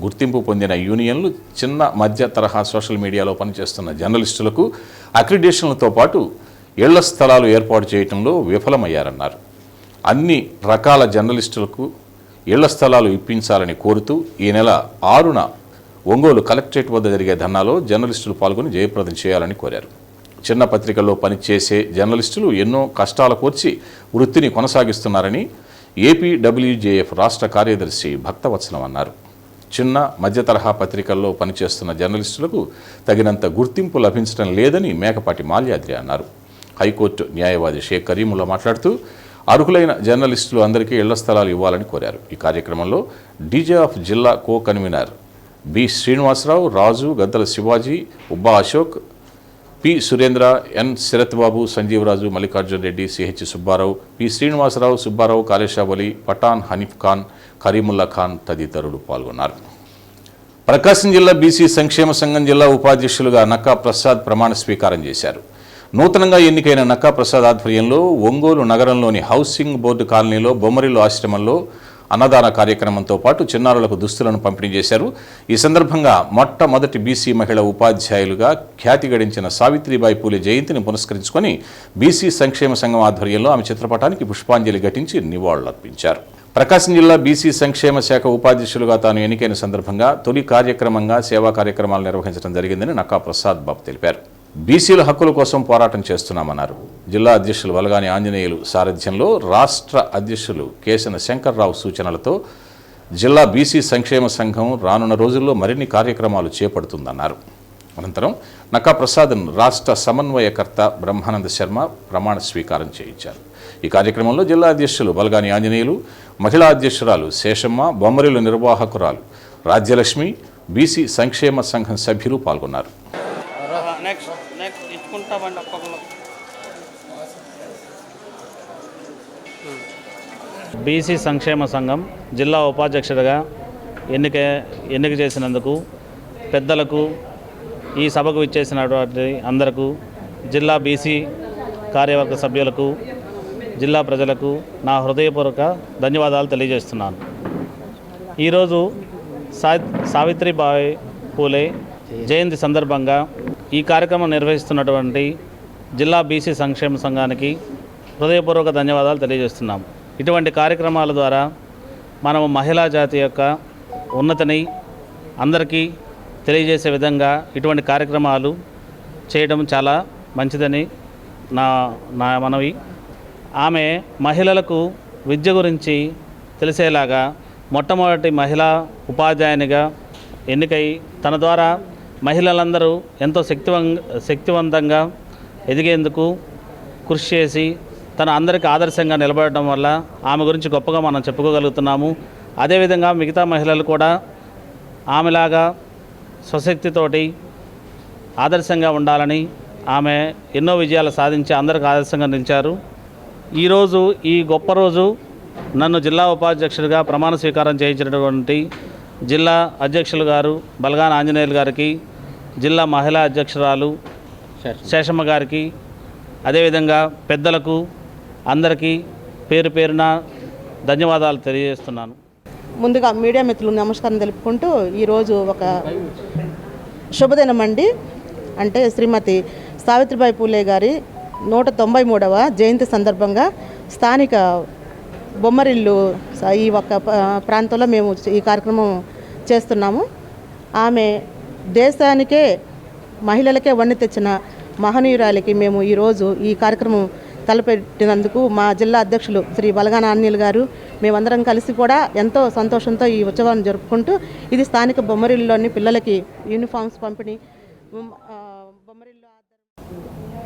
గుర్తింపు పొందిన యూనియన్లు చిన్న మధ్య తరహా సోషల్ మీడియాలో పనిచేస్తున్న జర్నలిస్టులకు అక్రిడేషన్లతో పాటు ఇళ్ల స్థలాలు ఏర్పాటు చేయడంలో విఫలమయ్యారన్నారు. అన్ని రకాల జర్నలిస్టులకు ఇళ్ల స్థలాలు ఇప్పించాలని కోరుతూ ఈ నెల 6న ఒంగోలు కలెక్టరేట్ వద్ద జరిగే ధర్నాలో జర్నలిస్టులు పాల్గొని జయప్రదం చేయాలని కోరారు. చిన్న పత్రికల్లో పనిచేసే జర్నలిస్టులు ఎన్నో కష్టాలు కోర్చి వృత్తిని కొనసాగిస్తున్నారని ఏపీడబ్ల్యూజేఎఫ్ రాష్ట్ర కార్యదర్శి భక్తవత్సలం అన్నారు. చిన్న మధ్య తరహా పత్రికల్లో పనిచేస్తున్న జర్నలిస్టులకు తగినంత గుర్తింపు లభించడం లేదని మేకపాటి మాల్యాద్రి అన్నారు. హైకోర్టు న్యాయవాది షేక్ కరీముల్లా మాట్లాడుతూ అర్హులైన జర్నలిస్టులు అందరికీ ఇళ్ల స్థలాలు ఇవ్వాలని కోరారు. ఈ కార్యక్రమంలో డీజేఎఫ్ జిల్లా కో కన్వీనర్ బి శ్రీనివాసరావు, రాజు, గద్దల శివాజీ, ఉబ్బా అశోక్, పి సురేంద్ర, ఎన్ శరత్బాబు, సంజీవరాజు, మల్లికార్జున రెడ్డి, సిహెచ్ సుబ్బారావు, పి శ్రీనివాసరావు, సుబ్బారావు, కాళేశావలి, పఠాన్, హనీఫ్ ఖాన్, కరీముల్లా ఖాన్ తదితరులు పాల్గొన్నారు. ప్రకాశం జిల్లా బీసీ సంక్షేమ సంఘం జిల్లా ఉపాధ్యక్షులుగా నక్కా ప్రసాద్ ప్రమాణ స్వీకారం చేశారు. నూతనంగా ఎన్నికైన నక్కా ప్రసాద్ ఆధ్వర్యంలో ఒంగోలు నగరంలోని హౌసింగ్ బోర్డు కాలనీలో బొమ్మరిల్లు ఆశ్రమంలో అన్నదాన కార్యక్రమంతో పాటు చిన్నారులకు దుస్తులను పంపిణీ చేశారు. ఈ సందర్భంగా మొట్టమొదటి బీసీ మహిళా ఉపాధ్యాయులుగా ఖ్యాతి గడించిన సావిత్రిబాయి పూలే జయంతిని పురస్కరించుకొని బీసీ సంక్షేమ సంఘం ఆధ్వర్యంలో ఆమె చిత్రపటానికి పుష్పాంజలి ఘటించి నివాళులర్పించారు. ప్రకాశం జిల్లా బీసీ సంక్షేమ శాఖ ఉపాధ్యక్షులుగా తాను ఎన్నికైన సందర్భంగా తొలి కార్యక్రమంగా సేవా కార్యక్రమాలు నిర్వహించడం జరిగిందని నక్కా ప్రసాద్ బాబు తెలిపారు. బీసీల హక్కుల కోసం పోరాటం చేస్తున్నామన్నారు. జిల్లా అధ్యక్షులు వలగాని ఆంజనేయులు సారథ్యంలో రాష్ట్ర అధ్యక్షులు కేశన శంకర్రావు సూచనలతో జిల్లా బీసీ సంక్షేమ సంఘం రానున్న రోజుల్లో మరిన్ని కార్యక్రమాలు చేపడుతుందన్నారు. అనంతరం నక్కా ప్రసాద్ను రాష్ట్ర సమన్వయకర్త బ్రహ్మానంద శర్మ ప్రమాణ స్వీకారం చేయించారు. ఈ కార్యక్రమంలో జిల్లా అధ్యక్షులు బలగాని ఆంజనేయులు, మహిళా అధ్యక్షురాలు శేషమ్మ, బొమ్మరిలు నిర్వాహకురాలు రాజ్యలక్ష్మి, బీసీ సంక్షేమ సంఘం సభ్యులు పాల్గొన్నారు. బీసీ సంక్షేమ సంఘం జిల్లా ఉపాధ్యక్షుడిగా ఎన్నిక చేసినందుకు పెద్దలకు, ఈ సభకు ఇచ్చేసినటువంటి అందరకు, జిల్లా బీసీ కార్యవర్గ సభ్యులకు, జిల్లా ప్రజలకు నా హృదయపూర్వక ధన్యవాదాలు తెలియజేస్తున్నాను. ఈరోజు సావిత్రిబాయి పూలే జయంతి సందర్భంగా ఈ కార్యక్రమం నిర్వహిస్తున్నటువంటి జిల్లా బీసీ సంక్షేమ సంఘానికి హృదయపూర్వక ధన్యవాదాలు తెలియజేస్తున్నాం. ఇటువంటి కార్యక్రమాల ద్వారా మనము మహిళా జాతి యొక్క ఉన్నతిని అందరికీ తెలియజేసే విధంగా ఇటువంటి కార్యక్రమాలు చేయడం చాలా మంచిదని నా మనవి. ఆమె మహిళలకు విద్య గురించి తెలిసేలాగా మొట్టమొదటి మహిళా ఉపాధ్యాయునిగా ఎన్నికై తన ద్వారా మహిళలందరూ ఎంతో శక్తివంతంగా ఎదిగేందుకు కృషి చేసి తన అందరికీ ఆదర్శంగా నిలబడటం వల్ల ఆమె గురించి గొప్పగా మనం చెప్పుకోగలుగుతున్నాము. అదేవిధంగా మిగతా మహిళలు కూడా ఆమెలాగా స్వశక్తితోటి ఆదర్శంగా ఉండాలని ఆమె ఎన్నో విజయాలు సాధించి అందరికీ ఆదర్శంగా నిలిచారు. ఈరోజు ఈ గొప్ప రోజు నన్ను జిల్లా ఉపాధ్యక్షుడిగా ప్రమాణ స్వీకారం చేయించినటువంటి జిల్లా అధ్యక్షులు గారు బలగాన ఆంజనేయులు గారికి జిల్లా మహిళా అధ్యక్షురాలు శేషమ్మ గారికి, అదేవిధంగా పెద్దలకు అందరికీ పేరు పేరున ధన్యవాదాలు తెలియజేస్తున్నాను. ముందుగా మీడియా మిత్రులకు నమస్కారం తెలుపుకుంటూ ఈరోజు ఒక శుభదినం అండి. అంటే శ్రీమతి సావిత్రిబాయి పూలే గారి 193వ జయంతి సందర్భంగా స్థానిక బొమ్మరిల్లు ఈ ఒక్క ప్రాంతంలో మేము ఈ కార్యక్రమం చేస్తున్నాము. ఆమె దేశానికే మహిళలకే వన్నె తెచ్చిన మహనీయురాలికి మేము ఈరోజు ఈ కార్యక్రమం తలపెట్టినందుకు మా జిల్లా అధ్యక్షులు శ్రీ బలగాన అనిల్ గారు మేమందరం కలిసి కూడా ఎంతో సంతోషంతో ఈ ఉత్సవాన్ని జరుపుకుంటూ ఇది స్థానిక బొమ్మరిల్లులోని పిల్లలకి యూనిఫామ్స్ పంపిణీ.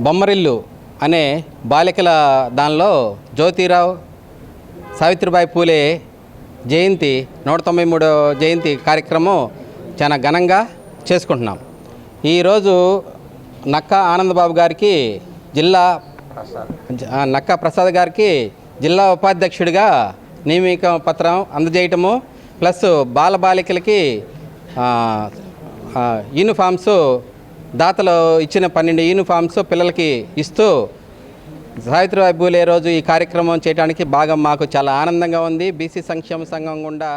బొమ్మరిల్లు అనే బాలికల దానిలో జ్యోతిరావు సావిత్రిబాయి పూలే జయంతి 193వ జయంతి కార్యక్రమం చాలా ఘనంగా చేసుకుంటున్నాం. ఈరోజు నక్కా ఆనందబాబు గారికి నక్కా ప్రసాద్ గారికి జిల్లా ఉపాధ్యక్షుడిగా నియామక పత్రం అందజేయటము, ప్లస్ బాలబాలికలకి యూనిఫామ్స్ దాతలు ఇచ్చిన 12 యూనిఫామ్స్ పిల్లలకి ఇస్తూ సావిత్రిబాయి పూలే రోజు ఈ కార్యక్రమం చేయడానికి మాకు చాలా ఆనందంగా ఉంది. బీసీ సంక్షేమ సంఘం గుండా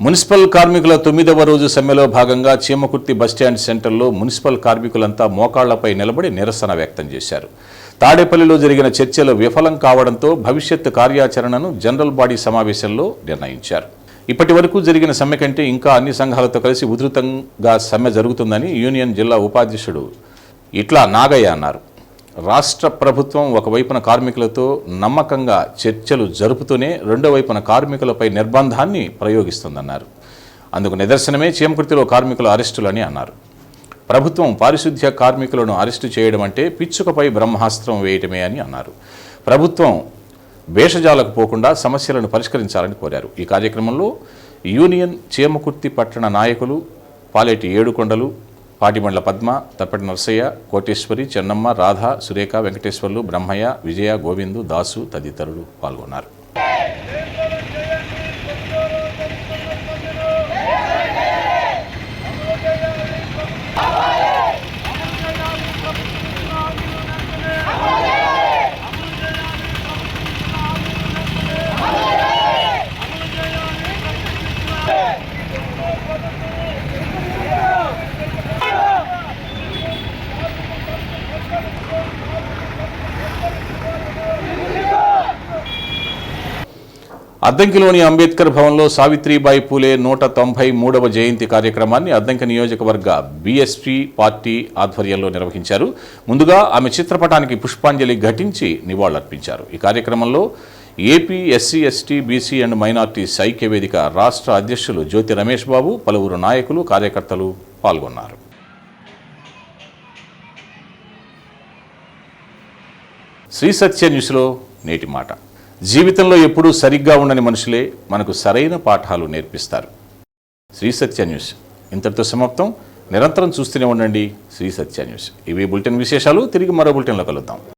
మున్సిపల్ కార్మికుల 9వ రోజు సమ్మెలో భాగంగా చీమకుర్తి బస్టాండ్ సెంటర్లో మున్సిపల్ కార్మికులంతా మోకాళ్లపై నిలబడి నిరసన వ్యక్తం చేశారు. తాడేపల్లిలో జరిగిన చర్చలు విఫలం కావడంతో భవిష్యత్ కార్యాచరణను జనరల్ బాడీ సమావేశంలో నిర్ణయించారు. ఇప్పటి వరకు జరిగిన సమ్మె కంటే ఇంకా అన్ని సంఘాలతో కలిసి ఉధృతంగా సమ్మె జరుగుతుందని యూనియన్ జిల్లా ఉపాధ్యక్షుడు ఇట్లా నాగయ్య అన్నారు. రాష్ట్ర ప్రభుత్వం ఒకవైపున కార్మికులతో నమ్మకంగా చర్చలు జరుపుతూనే రెండో వైపున కార్మికులపై నిర్బంధాన్ని ప్రయోగిస్తుందన్నారు. అందుకు నిదర్శనమే చీమకుర్తిలో కార్మికుల అరెస్టులని అన్నారు. ప్రభుత్వం పారిశుద్ధ్య కార్మికులను అరెస్టు చేయడం అంటే పిచ్చుకపై బ్రహ్మాస్త్రం వేయటమే అని అన్నారు. ప్రభుత్వం భేషజాలకు పోకుండా సమస్యలను పరిష్కరించాలని కోరారు. ఈ కార్యక్రమంలో యూనియన్ చీమకుర్తి పట్టణ నాయకులు పాలేటి ఏడుకొండలు, పాటిబండ్ల పద్మ, తప్పటి నర్సయ్య, కోటేశ్వరి, చెన్నమ్మ, రాధ, సురేఖ, వెంకటేశ్వర్లు, బ్రహ్మయ్య, విజయ, గోవిందు, దాసు తదితరులు పాల్గొన్నారు. అద్దంకిలోని అంబేద్కర్ భవన్లో సావిత్రిబాయి పూలే 193వ జయంతి కార్యక్రమాన్ని అద్దంకి నియోజకవర్గ బీఎస్పీ పార్టీ ఆధ్వర్యంలో నిర్వహించారు. ముందుగా ఆమె చిత్రపటానికి పుష్పాంజలి ఘటించి నివాళులర్పించారు. ఈ కార్యక్రమంలో AP SC ST BC and minorities ఐక్య వేదిక రాష్ట్ర అధ్యక్షులు జ్యోతి రమేష్ బాబు, పలువురు నాయకులు, కార్యకర్తలు పాల్గొన్నారు. శ్రీ సత్య న్యూస్లో నేటి మాట. జీవితంలో ఎప్పుడూ సరిగ్గా ఉండని మనుషులే మనకు సరైన పాఠాలు నేర్పిస్తారు. శ్రీ సత్య న్యూస్ ఇంతటితో సమాప్తం. నిరంతరం చూస్తూనే ఉండండి శ్రీ సత్య న్యూస్. ఇవి బులెటిన్ విశేషాలు. తిరిగి మరో బులెటిన్లో కలుద్దాం.